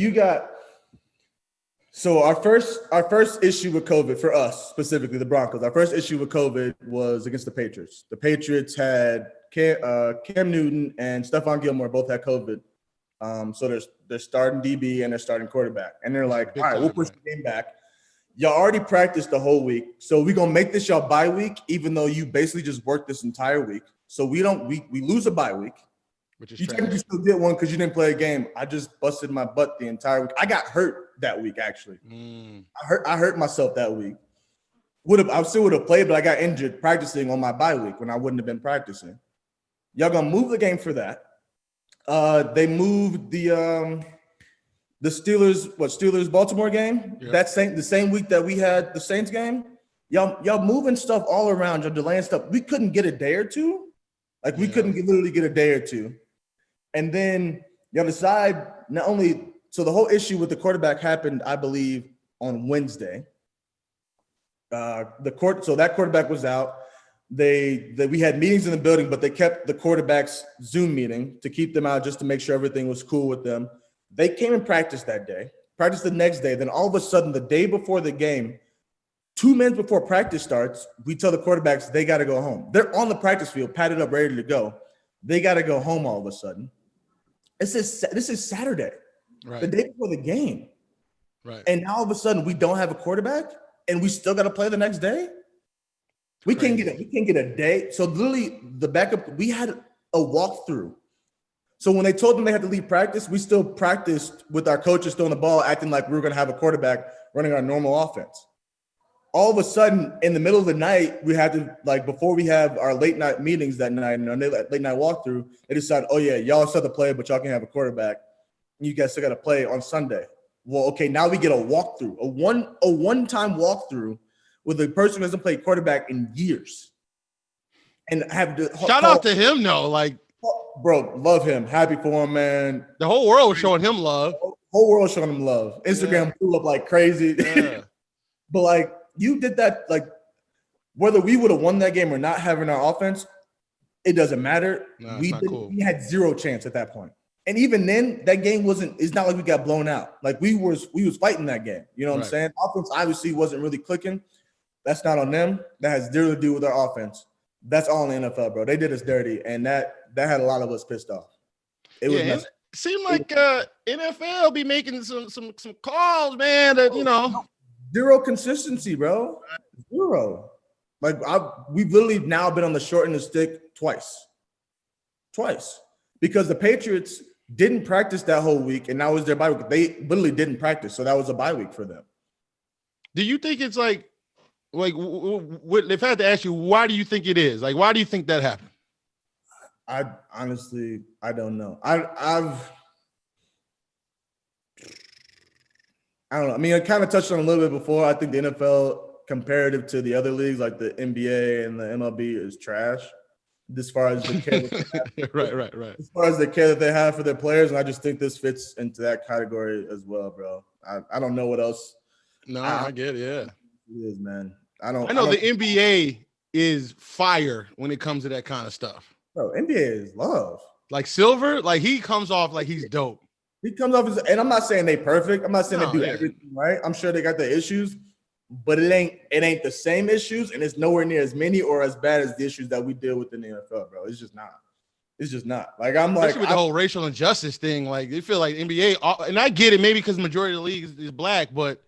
so our first issue with COVID for us, specifically the Broncos, our first issue with COVID was against the Patriots. The Patriots had Cam Newton and Stephon Gilmore both had COVID. So they're starting DB and they're starting quarterback. And they're like, all right, we'll push the game back. Y'all already practiced the whole week. So we're going to make this y'all bye week, even though you basically just worked this entire week. So we lose a bye week. Which is you technically still get one because you didn't play a game. I just busted my butt the entire week. I got hurt that week, actually. I hurt myself that week. I still would have played, but I got injured practicing on my bye week when I wouldn't have been practicing. Y'all gonna move the game for that. They moved the Steelers Baltimore game. Yep. The same week that we had the Saints game. Y'all moving stuff all around. Y'all delaying stuff. We couldn't get a day or two. Like we couldn't literally get a day or two. And then y'all decide not only so the whole issue with the quarterback happened, I believe, on Wednesday. So that quarterback was out. We had meetings in the building, but they kept the quarterback's Zoom meeting to keep them out just to make sure everything was cool with them. They came and practiced that day, practiced the next day. Then all of a sudden, the day before the game, 2 minutes before practice starts, we tell the quarterbacks they got to go home. They're on the practice field, padded up, ready to go. They got to go home all of a sudden. This is Saturday, right, the day before the game. Right. And now all of a sudden we don't have a quarterback and we still got to play the next day. We can't get a day. So literally the backup, we had a walkthrough. So when they told them they had to leave practice, we still practiced with our coaches throwing the ball, acting like we were going to have a quarterback running our normal offense. all of a sudden, in the middle of the night, we had to, like, before we have our late night meetings that night and our late night walkthrough, they decided, oh yeah, y'all still have to play, but y'all can have a quarterback. You guys still got to play on Sunday. Well, okay, now we get a walkthrough, a one-time walkthrough with a person who hasn't played quarterback in years, and have to shout out to him though. Like, bro, love him, happy for him, man. The whole world was showing him love. Whole world showing him love. Instagram blew up like crazy. Yeah. But like, you did that, like, whether we would have won that game or not, having our offense, it doesn't matter. No, We had zero chance at that point. And even then, that game it's not like we got blown out. Like, we was fighting that game. You know what I'm saying? Offense obviously wasn't really clicking. That's not on them. That has zero to do with our offense. That's all in the NFL, bro. They did us dirty, and that had a lot of us pissed off. It was messy. Seemed like NFL be making some calls, man, that, you know. Zero consistency, bro. Zero. Like, we've literally now been on the short end of the stick twice. Because the Patriots didn't practice that whole week, and that was their bye week. They literally didn't practice, so that was a bye week for them. Do you think it's like if I had to ask you, why do you think it is? Like, why do you think that happened? I honestly, I don't know. I don't know. I mean, I kind of touched on a little bit before. I think the NFL, comparative to the other leagues like the NBA and the MLB, is trash as far as the care right. As far as the care that they have for their players, and I just think this fits into that category as well, bro. I don't know what else. No, I get it. Yeah, it is, man. I know the NBA is fire when it comes to that kind of stuff. Bro, NBA is love. Like Silver, like he comes off like he's dope. He comes off and I'm not saying they perfect. I'm not saying they do everything right. I'm sure they got their issues, but it ain't the same issues, and it's nowhere near as many or as bad as the issues that we deal with in the NFL, bro. It's just not. Like, I'm like, especially with the whole racial injustice thing. Like, they feel like NBA, and I get it, maybe because the majority of the league is black, but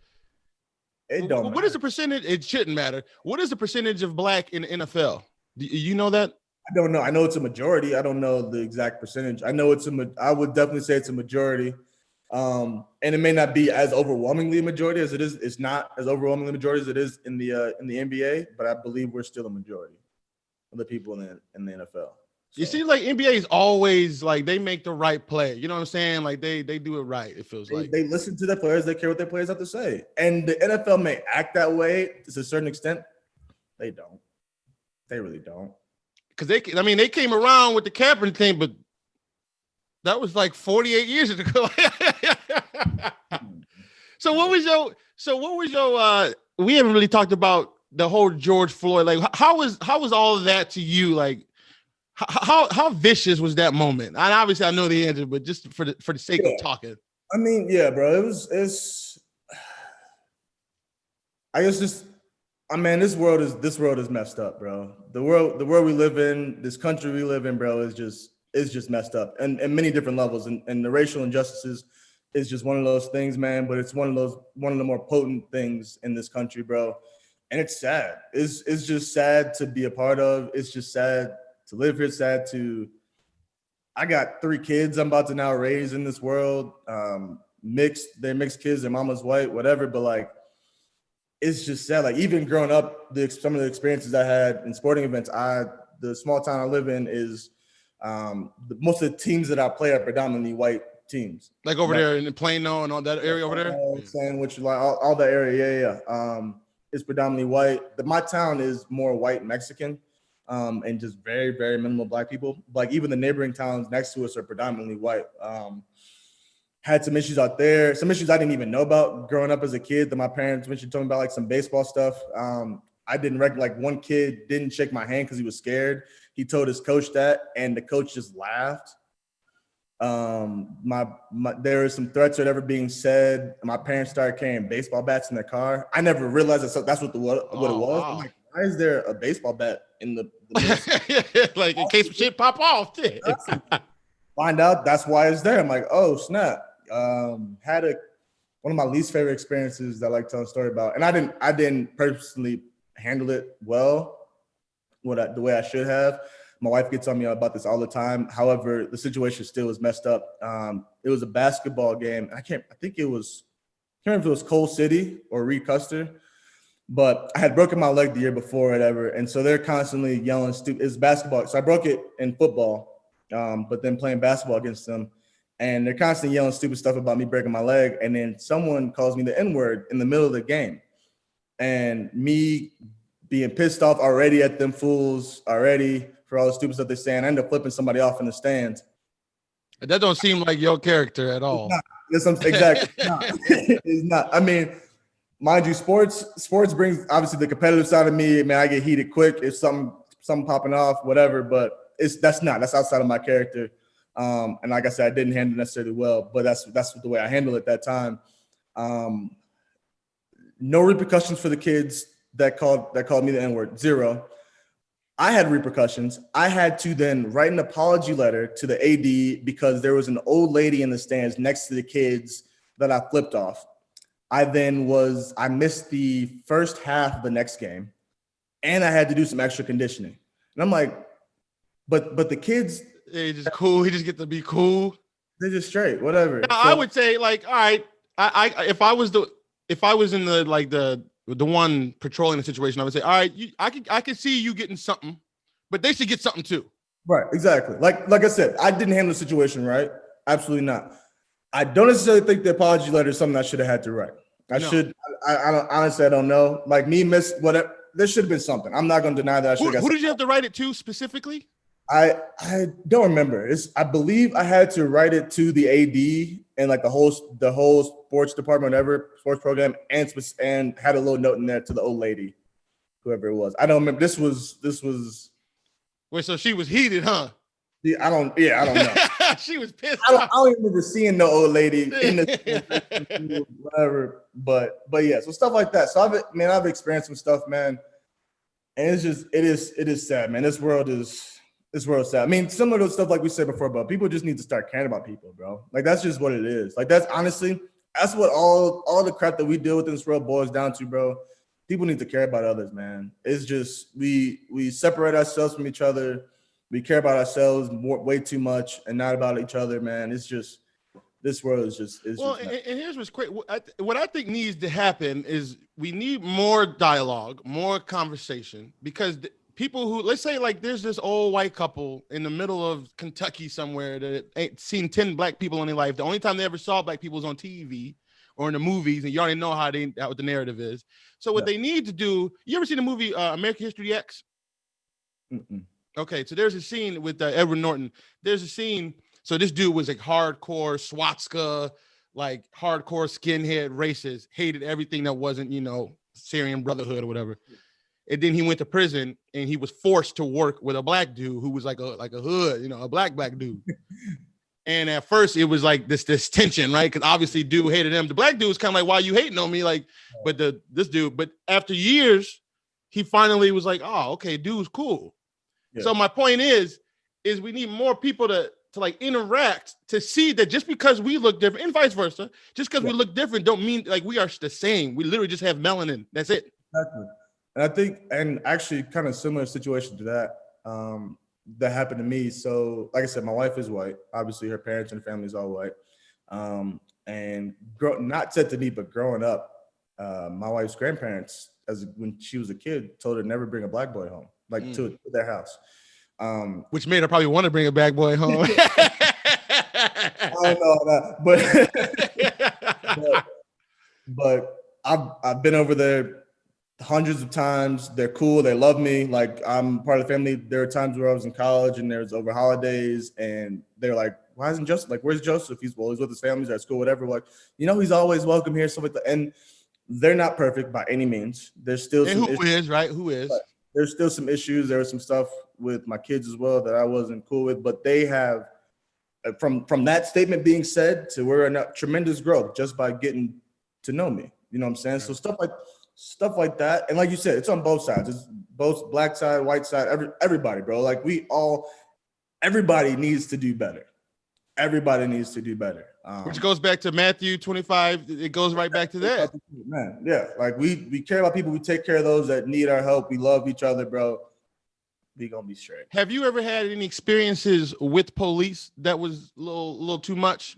it don't. What is the percentage? It shouldn't matter. What is the percentage of black in the NFL? Do you know that? I don't know. I know it's a majority. I don't know the exact percentage. I know I would definitely say it's a majority. And it may not be as overwhelmingly a majority as it is. It's not as overwhelmingly a majority as it is in the NBA, but I believe we're still a majority of the people in the NFL. So. You see, like, NBA is always like they make the right play. You know what I'm saying? Like they do it right. It feels like they listen to their players. They care what their players have to say. And the NFL may act that way to a certain extent. They don't. They really don't. Because they came around with the Kaepernick thing, but that was like 48 years ago. So what was your we haven't really talked about the whole George Floyd. Like, how was all of that to you? Like, how vicious was that moment? And obviously I know the answer, but just for the sake of talking. I mean, yeah, bro. This world is messed up, bro. The world we live in, this country we live in, bro, is just messed up, and many different levels. And the racial injustices is just one of those things, man. But it's one of the more potent things in this country, bro. And it's sad. It's just sad to be a part of. It's just sad to live here. Sad to. I got 3 kids I'm about to now raise in this world. They're mixed kids. Their mama's white, whatever. But like, it's just sad. Like, even growing up, some of the experiences I had in sporting events, the small town I live in is most of the teams that I play are predominantly white teams. Like over there in the Plano and all that area over there? Sandwich, like all that area, yeah. It's predominantly white. My town is more white Mexican, and just very, very minimal black people. Like, even the neighboring towns next to us are predominantly white. Had some issues out there, some issues I didn't even know about growing up as a kid that my parents mentioned, told me about, like some baseball stuff. I didn't like, one kid didn't shake my hand because he was scared. He told his coach that, and the coach just laughed. There were some threats that ever being said. My parents started carrying baseball bats in their car. I never realized that's what it was. Wow. I'm like, why is there a baseball bat in the like, in case shit pop off? Find out that's why it's there. I'm like, oh snap. Had one of my least favorite experiences that I like telling a story about, and I didn't personally handle it well, the way I should have. My wife gets on me about this all the time. However, the situation still was messed up. It was a basketball game. I can't remember if it was Coal City or Reed Custer, But I had broken my leg the year before, or whatever, and so they're constantly yelling stupid. It's basketball, so I broke it in football, but then playing basketball against them, and they're constantly yelling stupid stuff about me breaking my leg. And then someone calls me the N-word in the middle of the game, and me being pissed off already at them fools already for all the stupid stuff they're saying, I end up flipping somebody off in the stands. That don't seem like your character at all. Exactly. It's not. It's not. I mean, mind you, sports brings obviously the competitive side of me. Man, I get heated quick if something popping off, whatever. But that's outside of my character. And like I said, I didn't handle it necessarily well, but that's the way I handled it at that time. No repercussions for the kids that called me the N-word. Zero. I had repercussions. I had to then write an apology letter to the AD because there was an old lady in the stands next to the kids that I flipped off. I missed the first half of the next game, and I had to do some extra conditioning. And I'm like, but the kids, they're just cool. He just get to be cool. They're just straight, whatever. Now, I would say, like, all right, if I was in the one patrolling the situation, I would say, all right, I can see you getting something, but they should get something too. Right, exactly. Like I said, I didn't handle the situation right. Absolutely not. I don't necessarily think the apology letter is something I should have had to write. I don't know. Like me, miss whatever. There should have been something. I'm not going to deny that. Who did you have to write it to specifically? I don't remember. I believe I had to write it to the AD and like the whole sports department, whatever sports program, and had a little note in there to the old lady, whoever it was. I don't remember. This was. Wait, so she was heated, huh? Yeah, I don't know. She was pissed. I don't remember seeing no old lady in the whatever. But yeah, so stuff like that. So I've experienced some stuff, man, and it is sad, man. This world is sad. I mean, similar to stuff like we said before, but people just need to start caring about people, bro. Like that's just what it is. Like that's what all the crap that we deal with in this world boils down to, bro. People need to care about others, man. It's just we separate ourselves from each other. We care about ourselves way too much and not about each other, man. It's just this world is just. And here's what's great. What I think needs to happen is we need more dialogue, more conversation, because people who, let's say, like, there's this old white couple in the middle of Kentucky somewhere that ain't seen 10 black people in their life. The only time they ever saw black people was on TV or in the movies, and you already know what the narrative is. So what they need to do, you ever seen the movie American History X? Mm-mm. Okay, so there's a scene with Edward Norton. There's a scene. So this dude was like hardcore swastika, like hardcore skinhead racist, hated everything that wasn't, Syrian Brotherhood or whatever. And then he went to prison and he was forced to work with a black dude who was like a hood, a black dude. And at first it was like this tension, right? Because obviously dude hated him. The black dude was kind of like, why you hating on me? Like, but after years, he finally was like, oh, okay, dude's cool. Yeah. So my point is we need more people to like interact, to see that just because we look different and vice versa, just because we look different don't mean like we are the same. We literally just have melanin. That's it. Exactly. And I think, and actually kind of similar situation to that, that happened to me. So like I said, my wife is white. Obviously her parents and family is all white. And not said to me, but growing up, my wife's grandparents, when she was a kid, told her never bring a black boy home, like to their house. Which made her probably want to bring a black boy home. I don't know that, but I've been over there hundreds of times. They're cool. They love me. Like I'm part of the family. There are times where I was in college and there was over holidays and they're like, why isn't Joseph? Like, where's Joseph? He's with his family, he's at school, whatever. Like, he's always welcome here. So and they're not perfect by any means. There's still some issues. Who is? There's still some issues. There was some stuff with my kids as well that I wasn't cool with, but they have, from that statement being said to we're in a tremendous growth just by getting to know me. You know what I'm saying? Right. So stuff like that. And like you said, it's on both sides. It's both black side, white side, everybody, bro. Like everybody needs to do better. Everybody needs to do better. Which goes back to Matthew 25. It goes right back to that. Man, yeah. Like we care about people. We take care of those that need our help. We love each other, bro. We gonna be straight. Have you ever had any experiences with police that was a little too much?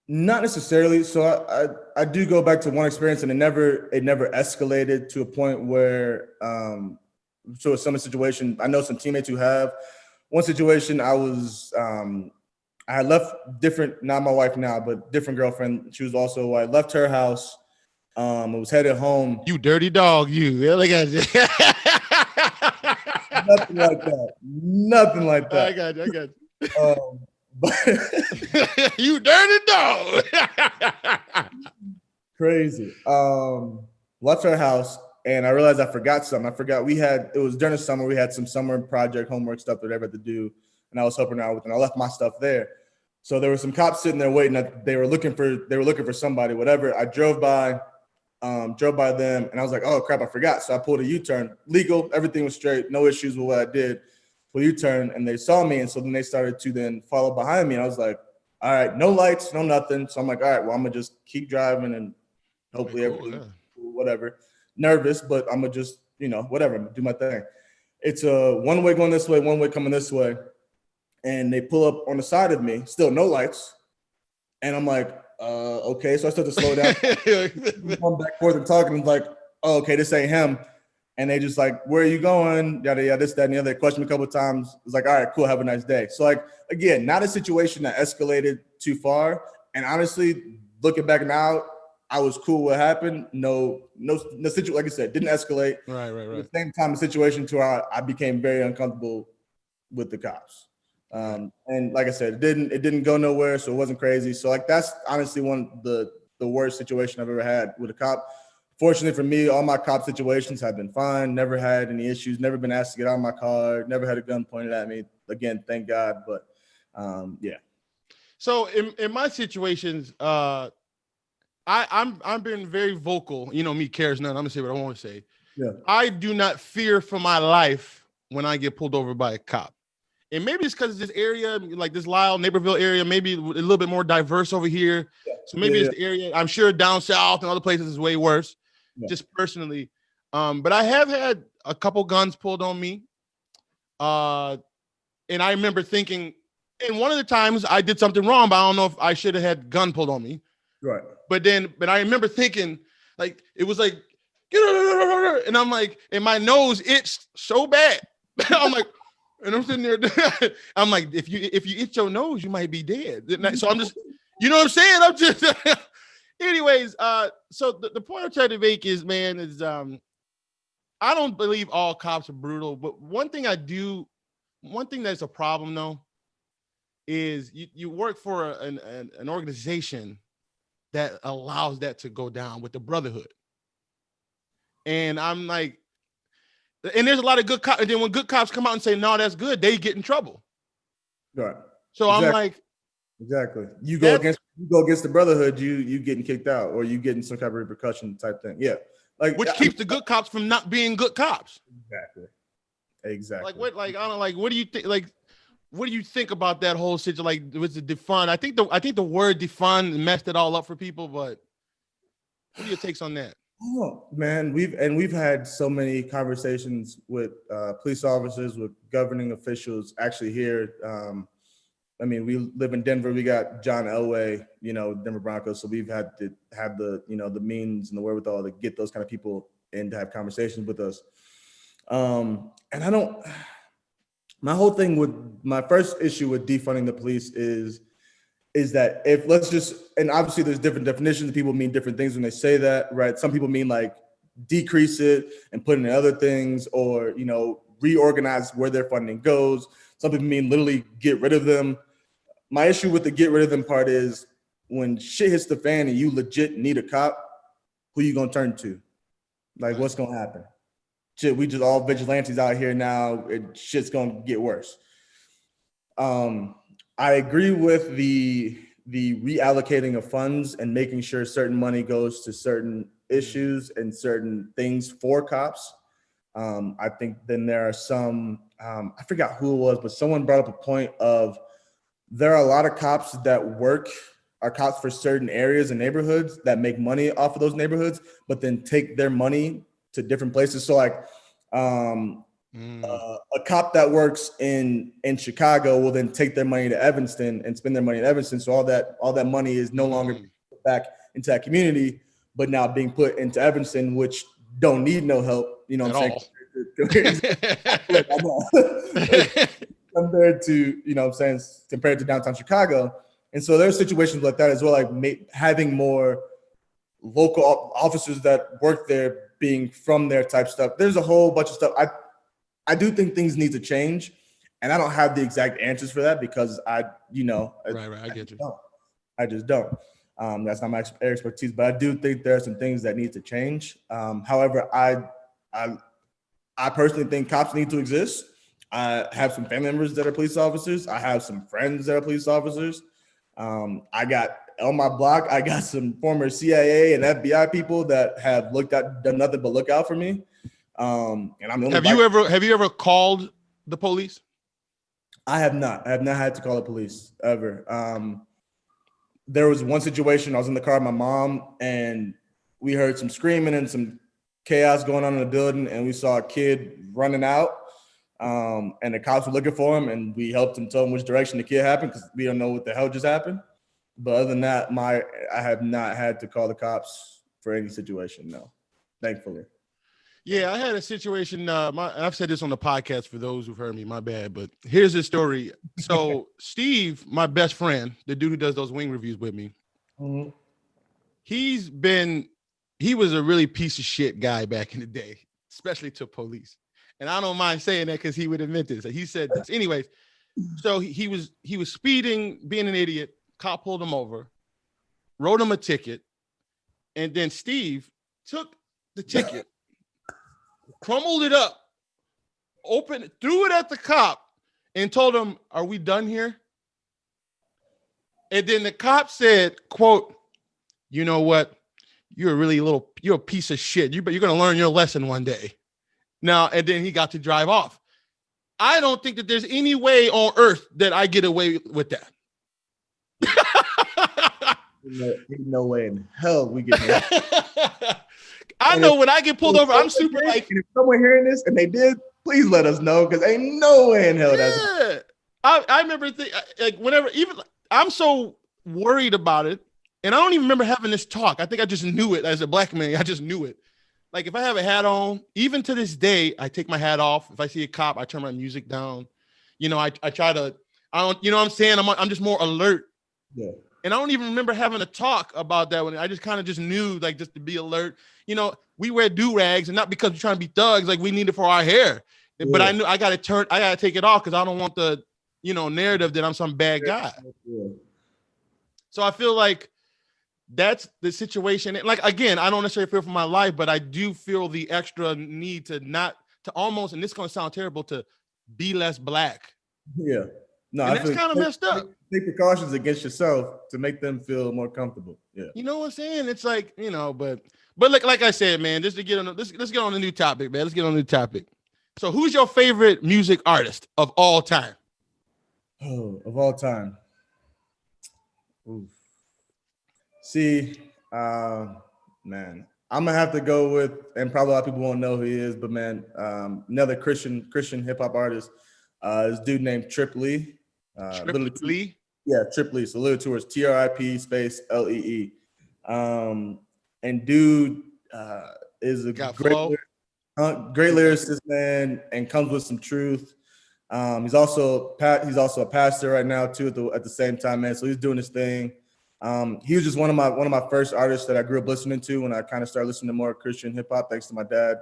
Not necessarily. So I do go back to one experience, and it never escalated to a point where so some situation. I know some teammates who have. One situation, I had left different, not my wife now, but different girlfriend. She was also, I left her house. I was headed home. You dirty dog, you. Yeah, look at you. Nothing like that. Nothing like that. I got you. But You dirty dog. crazy. Left her house, and I realized I forgot something. It was during the summer. We had some summer project homework stuff that I had to do, and I was helping out with, and I left my stuff there. So there were some cops sitting there waiting. They were looking for somebody, whatever. I drove by them, and I was like, oh crap, I forgot. So I pulled a U-turn, legal, everything was straight, no issues with what I did. Pulled a U-turn, and they saw me, and so then they started to then follow behind me. And I was like, all right, no lights, no nothing. So I'm like, all right, well, I'm gonna just keep driving, and hopefully everything, whatever. Nervous, but I'm gonna just, whatever, I'm gonna do my thing. It's a one way going this way, one way coming this way, and they pull up on the side of me, still no lights, and I'm like, okay. So I start to slow down. I'm back forth and talking. I'm like, oh, okay, this ain't him. And they just like, where are you going? Yada, yada, this, that, and the other. They questioned me a couple of times. It's like, all right, cool, have a nice day. So like, again, not a situation that escalated too far. And honestly, looking back now, I was cool what happened. No situation, like I said, didn't escalate. Right. At the same time, the situation to where I became very uncomfortable with the cops. And like I said, it didn't go nowhere, so it wasn't crazy. So like that's honestly one of the worst situation I've ever had with a cop. Fortunately for me, all my cop situations have been fine. Never had any issues. Never been asked to get out of my car. Never had a gun pointed at me. Again, thank God. But yeah. So in my situations, I'm being very vocal. Me, Caresnone. I'm gonna say what I want to say. Yeah. I do not fear for my life when I get pulled over by a cop. And maybe it's because this area, like this Lyle, Naperville area, maybe a little bit more diverse over here. Yeah. So maybe it's the area. I'm sure down south and other places is way worse, just personally. But I have had a couple guns pulled on me. And I remember thinking, and one of the times I did something wrong, but I don't know if I should have had gun pulled on me. Right. But I remember thinking, like, it was like, and I'm like, and my nose itched so bad. I'm like, and I'm sitting there, I'm like, if you itch your nose, you might be dead. So I'm just, you know what I'm saying? I'm just, anyways. So the point I'm trying to make is, man, is I don't believe all cops are brutal, but one thing that's a problem though, is you work for an organization that allows that to go down with the brotherhood, and I'm like. And there's a lot of good cops. And then when good cops come out and say, no, that's good, they get in trouble. Right. So exactly. I'm like, exactly. You go against the brotherhood, you getting kicked out, or you getting some kind of repercussion type thing. Yeah. Like which keeps the good cops from not being good cops. Exactly. Like what? Like I don't like. What do you think? Like, what do you think about that whole situation? Like, with the defund? I think the word defund messed it all up for people. But what are your takes on that? Oh man, we've had so many conversations with police officers, with governing officials. Actually, here, I mean, we live in Denver. We got John Elway, Denver Broncos. So we've had to have the the means and the wherewithal to get those kind of people in to have conversations with us. And my whole thing with my first issue with defunding the police is that and obviously there's different definitions. People mean different things when they say that, right? Some people mean like decrease it and put in other things, or, reorganize where their funding goes. Some people mean literally get rid of them. My issue with the get rid of them part is when shit hits the fan and you legit need a cop, who you gonna turn to? Like, what's gonna happen? Shit, we just all vigilantes out here now. Shit's gonna get worse. I agree with the reallocating of funds and making sure certain money goes to certain issues and certain things for cops. I think then there are some, I forgot who it was, but someone brought up a point of there are a lot of cops that are cops for certain areas and neighborhoods that make money off of those neighborhoods, but then take their money to different places. So like, A cop that works in Chicago will then take their money to Evanston and spend their money in Evanston. So all that money is no longer put back into that community, but now being put into Evanston, which don't need no help. You know what I'm saying? Compared to, you know what I'm saying, compared to downtown Chicago. And so there's situations like that as well, like having more local officers that work there being from there type stuff. There's a whole bunch of stuff. I do think things need to change, and I don't have the exact answers for that because I get you. I just don't. That's not my expertise, but I do think there are some things that need to change. However, I personally think cops need to exist. I have some family members that are police officers. I have some friends that are police officers. I got on my block, I got some former CIA and FBI people that have done nothing but look out for me. And I'm the only Have you ever called the police? I have not. I have not had to call the police ever. There was one situation. I was in the car with my mom, and we heard some screaming and some chaos going on in the building, and we saw a kid running out. And the cops were looking for him, and we helped him tell him which direction the kid happened because we don't know what the hell just happened. But other than that, I have not had to call the cops for any situation. No, thankfully. Yeah, I had a situation. I've said this on the podcast for those who've heard me. My bad, but here's the story. So Steve, my best friend, the dude who does those wing reviews with me, he was a really piece of shit guy back in the day, especially to police. And I don't mind saying that because he would admit this. He said this. Anyways, so he was speeding, being an idiot. Cop pulled him over, wrote him a ticket, and then Steve took the ticket, crumbled it up, threw it at the cop, and told him, "Are we done here?" And then the cop said, quote, "You know what? You're a piece of shit. You're going to learn your lesson one day." Now, and then he got to drive off. I don't think that there's any way on earth that I get away with that. No way in hell we get that. I know when I get pulled over, I'm super like. If someone hearing this and they did, please let us know because ain't no way in hell that's. Yeah. I remember like whenever, even I'm so worried about it, and I don't even remember having this talk. I think I just knew it as a black man. I just knew it. Like if I have a hat on, even to this day, I take my hat off. If I see a cop, I turn my music down. You know, I try to. I don't. You know what I'm saying? I'm just more alert. Yeah. And I don't even remember having a talk about that when I just kind of just knew, like, just to be alert. You know, we wear do-rags, and not because we're trying to be thugs, like we need it for our hair. Yeah. But I knew I gotta take it off because I don't want the, narrative that I'm some bad guy. Yeah. So I feel like that's the situation. Like, again, I don't necessarily fear for my life, but I do feel the extra need to almost, and this is gonna sound terrible, to be less black. Yeah. No, and that's kind of messed up. Take precautions against yourself to make them feel more comfortable. Yeah. You know what I'm saying? It's like, but like I said, man, just to get on, let's get on a new topic, man. Let's get on a new topic. So who's your favorite music artist of all time? Oh, of all time. Oof. See, man, I'm gonna have to go with, and probably a lot of people won't know who he is, but man, another Christian hip hop artist, this dude named Trip Lee. Trip Lee? Yeah, Trip Lee. So little towards TRIP space LEE. And dude is a great lyricist, man, and comes with some truth. He's also a pastor right now too at the same time, man. So he's doing his thing. He was just one of my first artists that I grew up listening to when I kind of started listening to more Christian hip hop, thanks to my dad.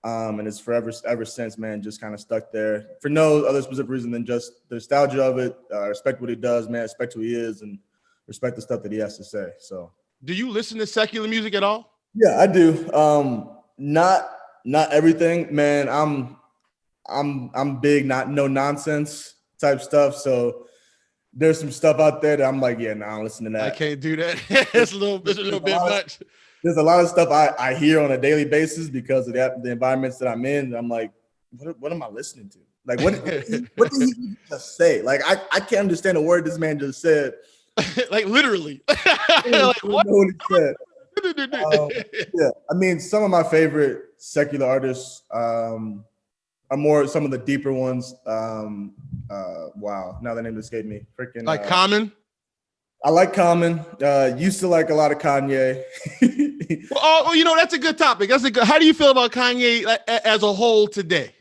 And it's ever since, man, just kind of stuck there for no other specific reason than just the nostalgia of it. Respect what he does, man. Respect who he is, and respect the stuff that he has to say. So, do you listen to secular music at all? Yeah, I do. Not everything, man. I'm big, no nonsense type stuff. So there's some stuff out there that I'm like, yeah, no, I don't listen to that. I can't do that. It's a little bit much. There's a lot of stuff I hear on a daily basis because of the environments that I'm in. And I'm like, what am I listening to? Like, what did he just say? Like, I can't understand a word this man just said. Like, literally. Like, what he said. Yeah, I mean, some of my favorite secular artists are are more some of the deeper ones. Wow, now the name escaped me. Freaking like Common. I like Common. Used to like a lot of Kanye. Well, that's a good topic. That's a good. How do you feel about Kanye as a whole today?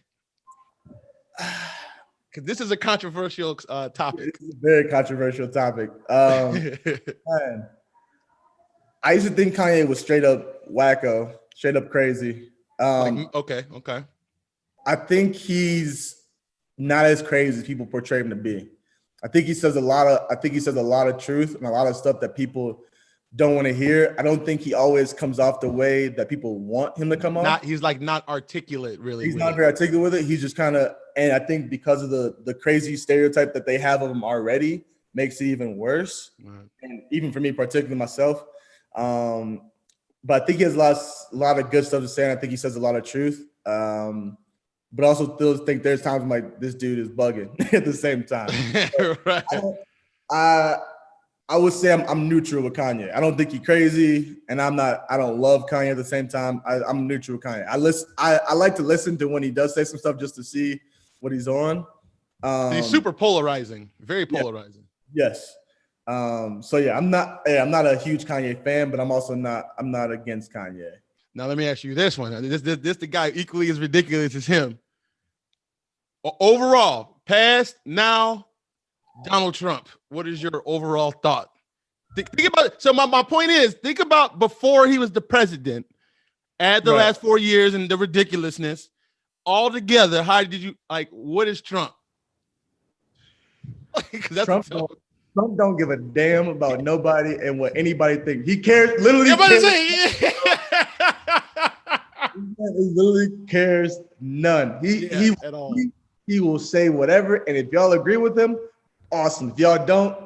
Because this is a controversial topic. It's a very controversial topic. Man, I used to think Kanye was straight up wacko, straight up crazy. Okay. I think he's not as crazy as people portray him to be. I think he says a lot of truth and a lot of stuff that people don't want to hear. I don't think he always comes off the way that people want him to come off. He's like not articulate, really. He's not very articulate with it. He's just kind of, and I think because of the crazy stereotype that they have of him already makes it even worse. Right. And even for me, particularly myself. But I think he has a lot of good stuff to say. And I think he says a lot of truth. But also still think there's times I'm like, this dude is bugging at the same time. Right. I would say I'm neutral with Kanye. I don't think he's crazy, and I don't love Kanye at the same time. I'm neutral with Kanye. I like to listen to when he does say some stuff just to see what he's on. He's super polarizing, very polarizing. Yes. So yeah, I'm not a huge Kanye fan, but I'm not against Kanye. Now let me ask you this one. This the guy equally as ridiculous as him. Overall, past, now, Donald Trump. What is your overall thought? Think about it. So my point is, think about before he was the president, add the last 4 years and the ridiculousness all together. How did you what is Trump? Trump don't give a damn about nobody and what anybody thinks. He cares literally. He literally cares none. He will say whatever, and if y'all agree with him, awesome. If y'all don't,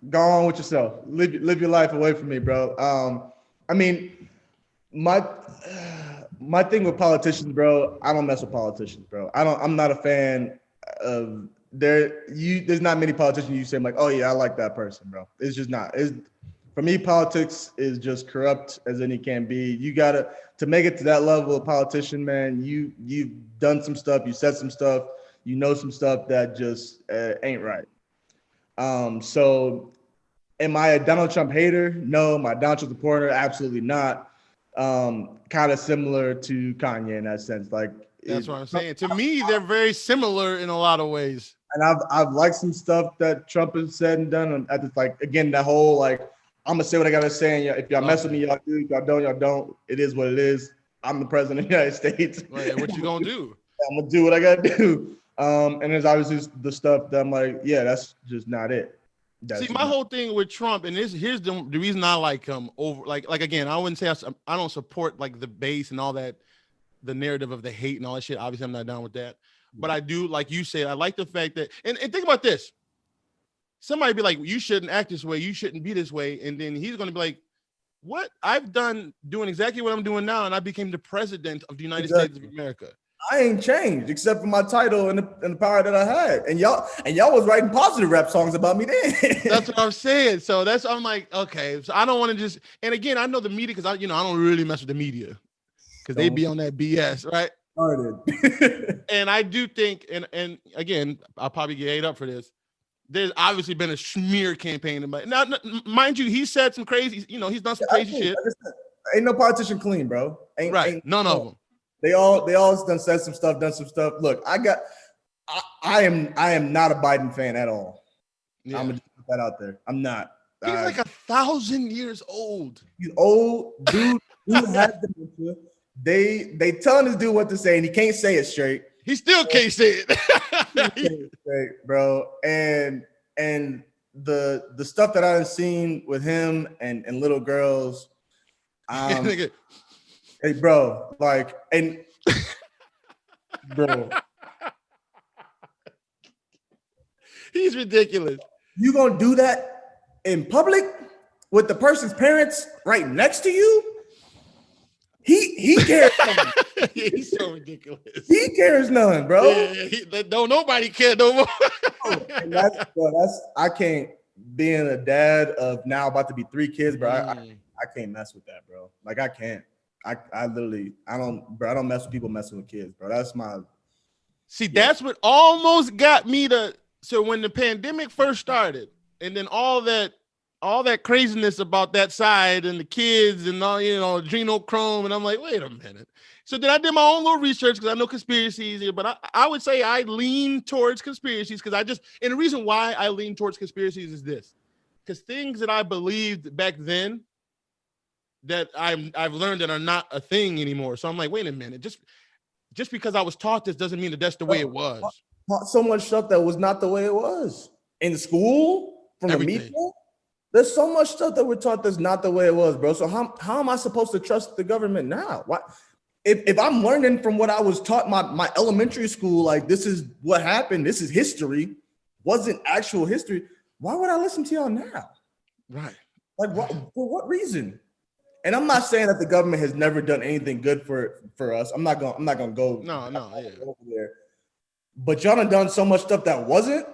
go on with yourself. Live your life away from me, bro. I mean, my thing with politicians, bro. I don't mess with politicians, bro. I'm not a fan of there's not many politicians you say I'm like, oh yeah, I like that person, bro. It's just not. For me, politics is just corrupt as any can be. You gotta to make it to that level of politician, man. You've done some stuff, you said some stuff, you know some stuff that just ain't right. So, am I a Donald Trump hater? No. Am I a Donald Trump supporter? Absolutely not. Kind of similar to Kanye in that sense. That's what I'm saying. To me, they're very similar in a lot of ways. And I've liked some stuff that Trump has said and done. At again, that whole I'm gonna say what I gotta say. And if y'all mess with me, y'all do. If y'all don't, y'all don't. It is what it is. I'm the president of the United States. Right, what you gonna do? I'm gonna do what I gotta do. And there's obviously the stuff that I'm like, yeah, that's just not it. See, my whole thing with Trump, and here's the reason I like him over. Again, I wouldn't say I don't support the base and all that, the narrative of the hate and all that shit. Obviously, I'm not down with that. But I do, like you said, I like the fact that, and think about this. Somebody be like, you shouldn't act this way. You shouldn't be this way. And then he's going to be like, what? I've doing exactly what I'm doing now. And I became the president of the United States of America. I ain't changed except for my title and the power that I had. And y'all was writing positive rap songs about me then. That's what I'm saying. So I'm like, okay. So I don't want to just, and again, I know the media because I don't really mess with the media because they be on that BS, right? And I do think, and again, I'll probably get ate up for this. There's obviously been a smear campaign. Now, mind you, he said some crazy, he's done some crazy shit. Ain't no politician clean, bro. Ain't none of them. They all done said some stuff, done some stuff. Look, I am not a Biden fan at all. Yeah. I'm gonna put that out there. I'm not. He's like 1,000 years old. He's old, dude. He has dementia. They telling this dude what to say, and he can't say it straight. He still can't say it. Straight, bro. And the stuff that I've seen with him and little girls, hey, bro, bro, he's ridiculous. You gonna do that in public with the person's parents right next to you? He cares none. He's so ridiculous. He cares none, bro. Yeah, don't nobody care no more. And I can't, being a dad of now about to be 3 kids, bro. I can't mess with that, bro. I can't. I don't mess with people messing with kids, bro. See, that's what almost got me to. So when the pandemic first started, and then all that craziness about that side and the kids and all, adrenochrome, and I'm like, wait a minute. So then I did my own little research because I know conspiracies here, but I would say I lean towards conspiracies because and the reason why I lean towards conspiracies is this, because things that I believed back then that I've learned that are not a thing anymore. So I'm like, wait a minute, just because I was taught this doesn't mean that that's the way it was. Taught so much stuff that was not the way it was in school from Everything. the media. There's so much stuff that we're taught that's not the way it was, bro. So how am I supposed to trust the government now? Why? If I'm learning from what I was taught my elementary school, like this is what happened, this is history, wasn't actual history. Why would I listen to y'all now? Right. Like for what reason? And I'm not saying that the government has never done anything good for us. I'm not gonna go over there. But y'all done so much stuff that wasn't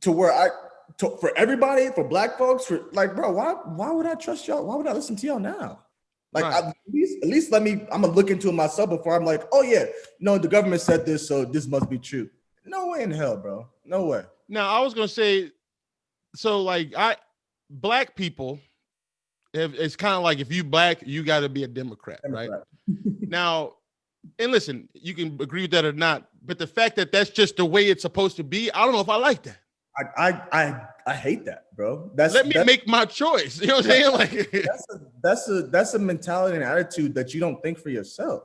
to where for everybody, for black folks, for like, bro, why would I trust y'all? Why would I listen to y'all now? Like, right. At least I'm gonna look into it myself before I'm like, oh yeah, no, the government said this, so this must be true. No way in hell, bro. No way. Now, I was gonna say, so like black people, it's kind of like if you black, you got to be a Democrat, right? Now, and listen, you can agree with that or not, but the fact that that's just the way it's supposed to be, I don't know if I like that. I hate that, bro. Let me make my choice. You know what I'm saying? Like that's a mentality and attitude that you don't think for yourself.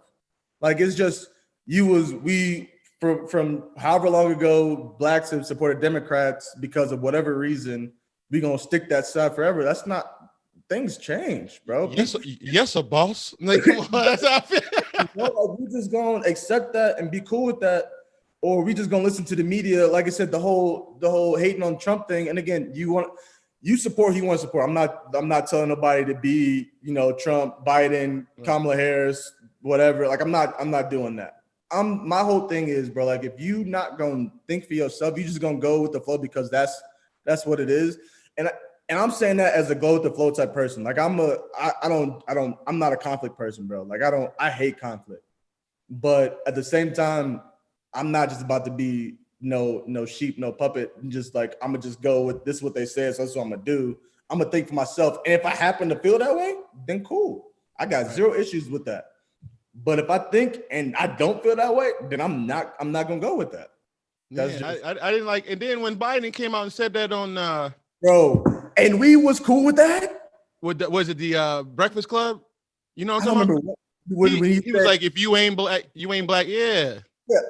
Like it's just from however long ago blacks have supported Democrats because of whatever reason, we gonna stick that side forever. That's not. Things change, bro. Yes, a boss. Like, come on, that's how I feel. Like, we just gonna accept that and be cool with that, or we just gonna listen to the media. Like I said, the whole hating on Trump thing. And again, you support who you want to support. I'm not telling nobody to be, Trump, Biden, Kamala Harris, whatever. Like I'm not doing that. My whole thing is, bro, like if you not gonna think for yourself, you just gonna go with the flow because that's what it is. And I'm saying that as a go with the flow type person. Like I'm not a conflict person, bro. Like I hate conflict. But at the same time, I'm not just about to be no sheep, no puppet. And just like, I'm gonna just go with this is what they said, so that's what I'm gonna do. I'm gonna think for myself. And if I happen to feel that way, then cool. I got zero issues with that. But if I think and I don't feel that way, then I'm not gonna go with that. I didn't like. And then when Biden came out and said that on bro, and we was cool with that. Was it the Breakfast Club? You know what I'm talking about? When he was like, if you ain't black, you ain't black. Yeah,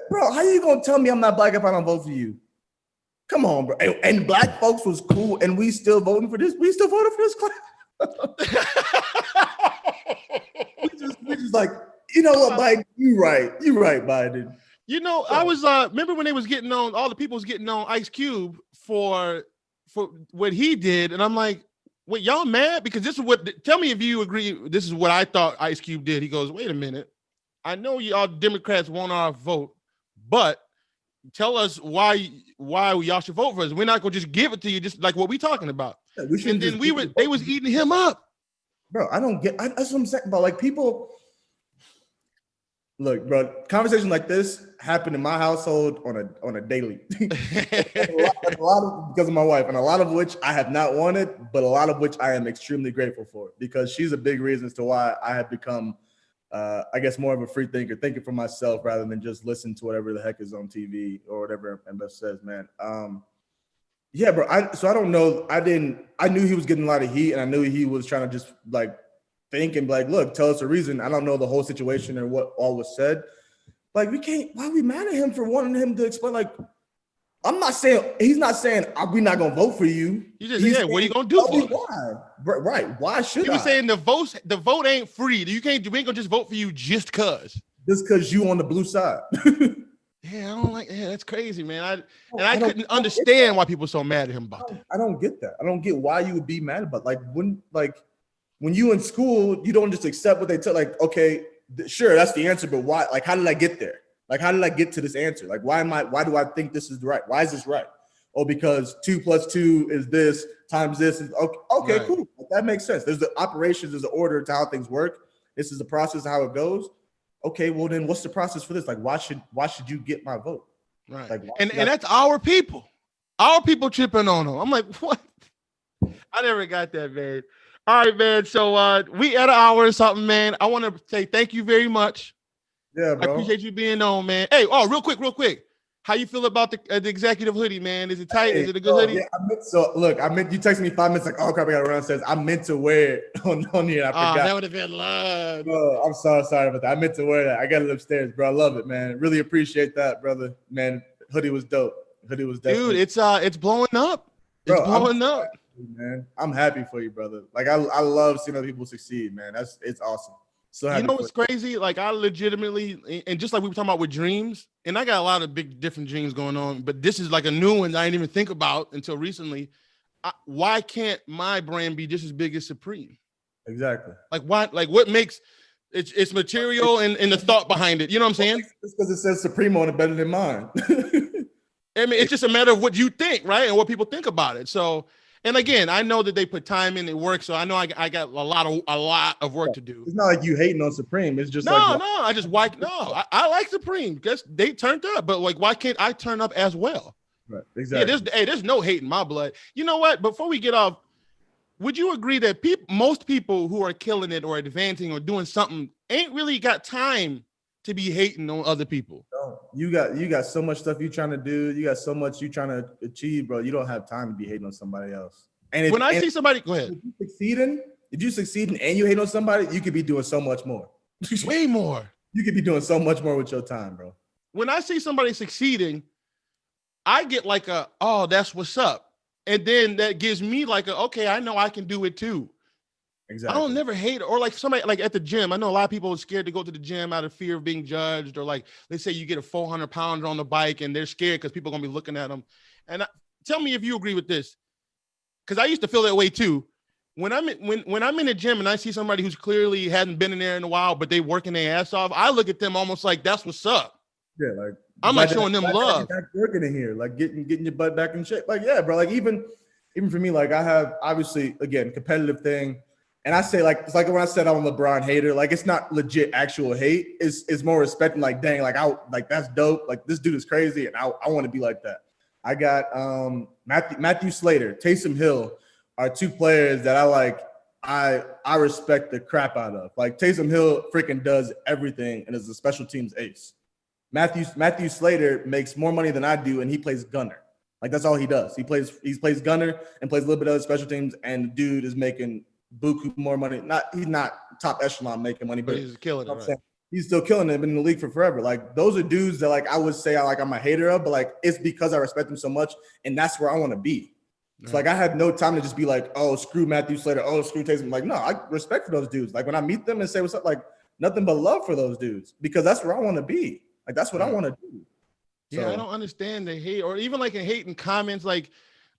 bro. How you gonna tell me I'm not black if I don't vote for you? Come on, bro. And black folks was cool, and we still voting for this. We still voted for this class. we just like, you know what, Biden? You right, Biden. I was remember when they was getting on, all the people was getting on Ice Cube for what he did, and I'm like, wait, y'all mad? Because this is tell me if you agree, this is what I thought Ice Cube did. He goes, wait a minute, I know y'all Democrats want our vote, but tell us why y'all should vote for us. We're not gonna just give it to you, just like what we talking about. Yeah, and then they was eating him up. Bro, I don't get, that's what I'm saying about, like, people. Look, bro, conversation like this happened in my household on a daily. a lot of because of my wife, and a lot of which I have not wanted, but a lot of which I am extremely grateful for, because she's a big reason as to why I have become, I guess, more of a free thinker, thinking for myself rather than just listen to whatever the heck is on TV or whatever MF says, man. Yeah, bro. So I don't know. I knew he was getting a lot of heat, and I knew he was trying to just like think and be like, look, tell us a reason. I don't know the whole situation and what all was said. Like, we can't, why are we mad at him for wanting him to explain? Like, he's not saying we're not gonna vote for you. You just saying, what are you gonna do for us? Why? Right. Why should he was saying the vote ain't free. We ain't gonna just vote for you just cause you on the blue side. Yeah, I don't like. Yeah, that's crazy, man. I couldn't understand why people were so mad at him about that. I don't get that. I don't get why you would be mad about, when you in school, you don't just accept what they tell. Like, okay, sure, that's the answer, but why? Like, how did I get there? Like, how did I get to this answer? Like, why do I think this is right? Why is this right? Oh, because 2 + 2 is this times this is okay, right. Cool. That makes sense. There's the operations, there's the order to how things work. This is the process of how it goes. okay, well then what's the process for this? Like, why should you get my vote? Right. Like, and that's our people. Our people tripping on them. I'm like, what? I never got that, man. All right, man. So we at an hour or something, man. I want to say thank you very much. Yeah, bro. I appreciate you being on, man. Hey, real quick. How you feel about the executive hoodie, man? Is it tight? Is it a good hoodie? Yeah, I meant you texted me 5 minutes like, oh crap, I gotta run. Says I meant to wear it on here. I forgot. That would have been love. Bro, I'm sorry about that. I meant to wear that. I got it upstairs, bro. I love it, man. Really appreciate that, brother. Man, hoodie was dope. Hoodie was definitely. Dude, it's blowing up. It's blowing up. Man, I'm happy for you, brother. Like I love seeing other people succeed, man. It's awesome. So you know what's crazy? Like I legitimately, and just like we were talking about with dreams, and I got a lot of big different dreams going on, but this is like a new one that I didn't even think about until recently. Why can't my brand be just as big as Supreme? Exactly. Like what? Like what makes it's material and the thought behind it? You know what I'm saying? It's because it says Supreme on it better than mine. I mean, it's just a matter of what you think, right? And what people think about it. So, and again, I know that they put time in, it work. So I know I got a lot of work to do. It's not like you hating on Supreme. It's just I like Supreme because they turned up, but like, why can't I turn up as well? Right. Exactly. Yeah, there's no hate in my blood. You know what? Before we get off, would you agree that most people who are killing it or advancing or doing something ain't really got time to be hating on other people? No, you got so much stuff you trying to do. You got so much you trying to achieve, bro. You don't have time to be hating on somebody else. And when I see somebody, go ahead. If you succeeding and you hate on somebody, you could be doing so much more. Way more. You could be doing so much more with your time, bro. When I see somebody succeeding, I get like oh, that's what's up. And then that gives me like okay, I know I can do it too. Exactly. I don't never hate, or like somebody like at the gym. I know a lot of people are scared to go to the gym out of fear of being judged, or like let's say you get a 400 pounder on the bike and they're scared because people are gonna be looking at them. And tell me if you agree with this, because I used to feel that way too. When I'm in the gym and I see somebody who's clearly hadn't been in there in a while, but they working their ass off, I look at them almost like that's what's up. Yeah, like I'm like showing them love. Back working in here, like getting your butt back in shape. Like yeah, bro. Like even for me, like I have obviously again competitive thing. And I say, like, it's like when I said I'm a LeBron hater, like, it's not legit actual hate. It's more respect and like, dang, like, that's dope. Like, this dude is crazy, and I want to be like that. I got Matthew Slater, Taysom Hill are two players that I respect the crap out of. Like, Taysom Hill freaking does everything and is a special teams ace. Matthew Slater makes more money than I do, and he plays gunner. Like, that's all he does. He plays gunner and plays a little bit of other special teams, and the dude is making buku more money. He's not top echelon making money, but he's killing it. Right? He's still killing it. Been in the league for forever. Like those are dudes that like I would say I'm a hater of, but like it's because I respect them so much, and that's where I want to be. Right. So like I had no time to just be like, oh, screw Matthew Slater, oh, screw Taysom. Like no, I respect for those dudes. Like when I meet them and say what's up, like nothing but love for those dudes because that's where I want to be. Like that's what I want to do. So, yeah, I don't understand the hate or even like in hating comments. Like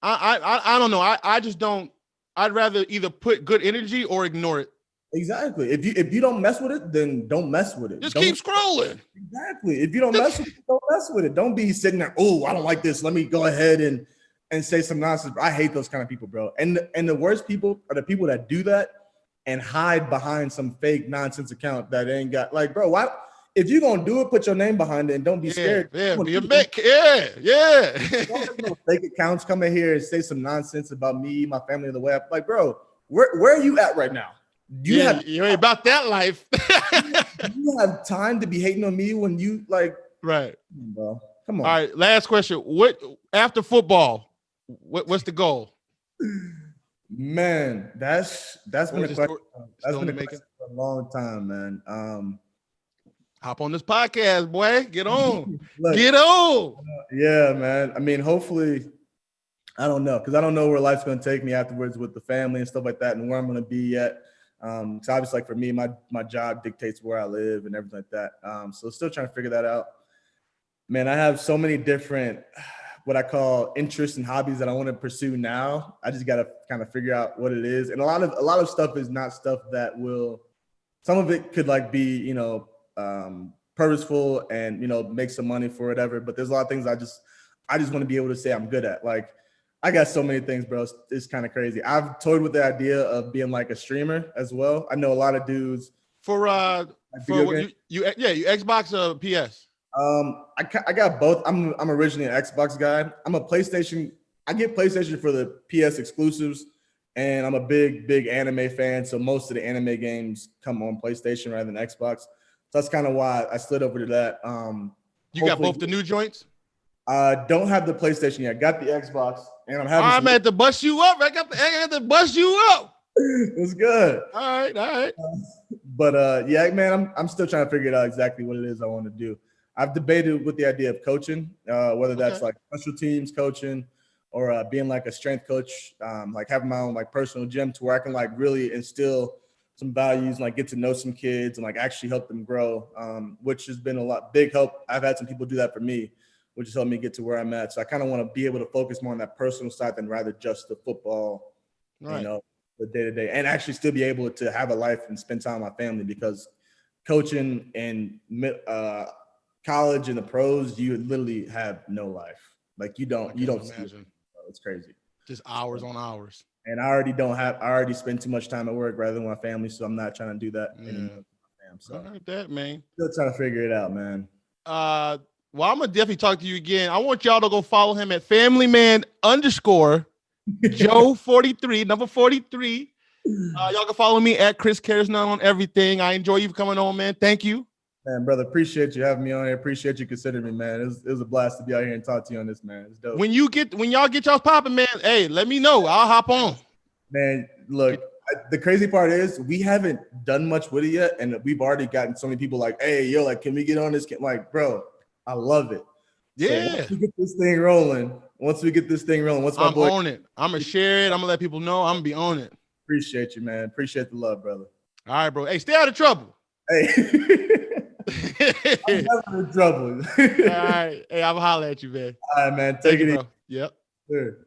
I don't know. I just don't. I'd rather either put good energy or ignore it. Exactly. If you don't mess with it, then don't mess with it. Just keep scrolling. Exactly. If you don't mess with it, don't mess with it. Don't be sitting there, oh, I don't like this. Let me go ahead and say some nonsense. I hate those kind of people, bro. And the worst people are the people that do that and hide behind some fake nonsense account that ain't got like, bro, why? If you're gonna do it, put your name behind it and don't be scared. Yeah, be a big, yeah. Don't fake accounts come in here and say some nonsense about me, my family, the way like, bro, where are you at right now? You ain't about that life. You have time to be hating on me when you like, right, bro. Come on. All right, last question. What after football? What's the goal? Man, that's been a question. That's been a question for a long time, man. Hop on this podcast, boy. Get on. Get on. Yeah, man. I mean, hopefully, I don't know, because I don't know where life's going to take me afterwards with the family and stuff like that and where I'm going to be yet. So obviously, like for me, my job dictates where I live and everything like that. So still trying to figure that out. Man, I have so many different what I call interests and hobbies that I want to pursue now. I just got to kind of figure out what it is. And a lot of stuff is not stuff that will – some of it could like be, you know, purposeful and, you know, make some money for whatever. But there's a lot of things I just want to be able to say I'm good at. Like I got so many things, bro. It's kind of crazy. I've toyed with the idea of being like a streamer as well. I know a lot of dudes for Like For video what games? you Xbox or PS? I got both. I'm originally an Xbox guy. I'm a PlayStation. I get PlayStation for the PS exclusives, and I'm a big anime fan. So most of the anime games come on PlayStation rather than Xbox. So that's kind of why I slid over to that. You got both the new joints? Don't have the PlayStation yet. Got the Xbox, and I'm having. I'm at to bust you up. I got to bust you up. It's good. All right. But yeah, man, I'm still trying to figure it out exactly what it is I want to do. I've debated with the idea of coaching, whether that's like special teams coaching or being like a strength coach, like having my own like personal gym to where I can like really instill some values and like get to know some kids and like actually help them grow, which has been big help. I've had some people do that for me, which has helped me get to where I'm at. So I kind of want to be able to focus more on that personal side than rather just the football, the day-to-day, and actually still be able to have a life and spend time with my family, because coaching and college and the pros, you literally have no life. Like you don't imagine. It's crazy. Just hours on hours. And I already spend too much time at work rather than my family. So I'm not trying to do that anymore. So I heard that, man. Still trying to figure it out, man. Well, I'm gonna definitely talk to you again. I want y'all to go follow him at FamilyMan_ Joe 43, number 43. Y'all can follow me at Chris Caresnone on everything. I enjoy you coming on, man. Thank you. Man, brother, appreciate you having me on here. Appreciate you considering me, man. It was a blast to be out here and talk to you on this, man. It's dope. When y'all get y'all popping, man, hey, let me know. I'll hop on. Man, look, the crazy part is we haven't done much with it yet, and we've already gotten so many people like, hey, yo, like, can we get on this? Like, bro, I love it. Yeah. So once we get this thing rolling, I'm on it. I'm gonna share it. I'm gonna let people know. I'm gonna be on it. Appreciate you, man. Appreciate the love, brother. All right, bro. Hey, stay out of trouble. Hey. I'm never in trouble. All right. Hey, I'll holler at you, man. All right, man. Take it easy. Bro. Yep. Sure.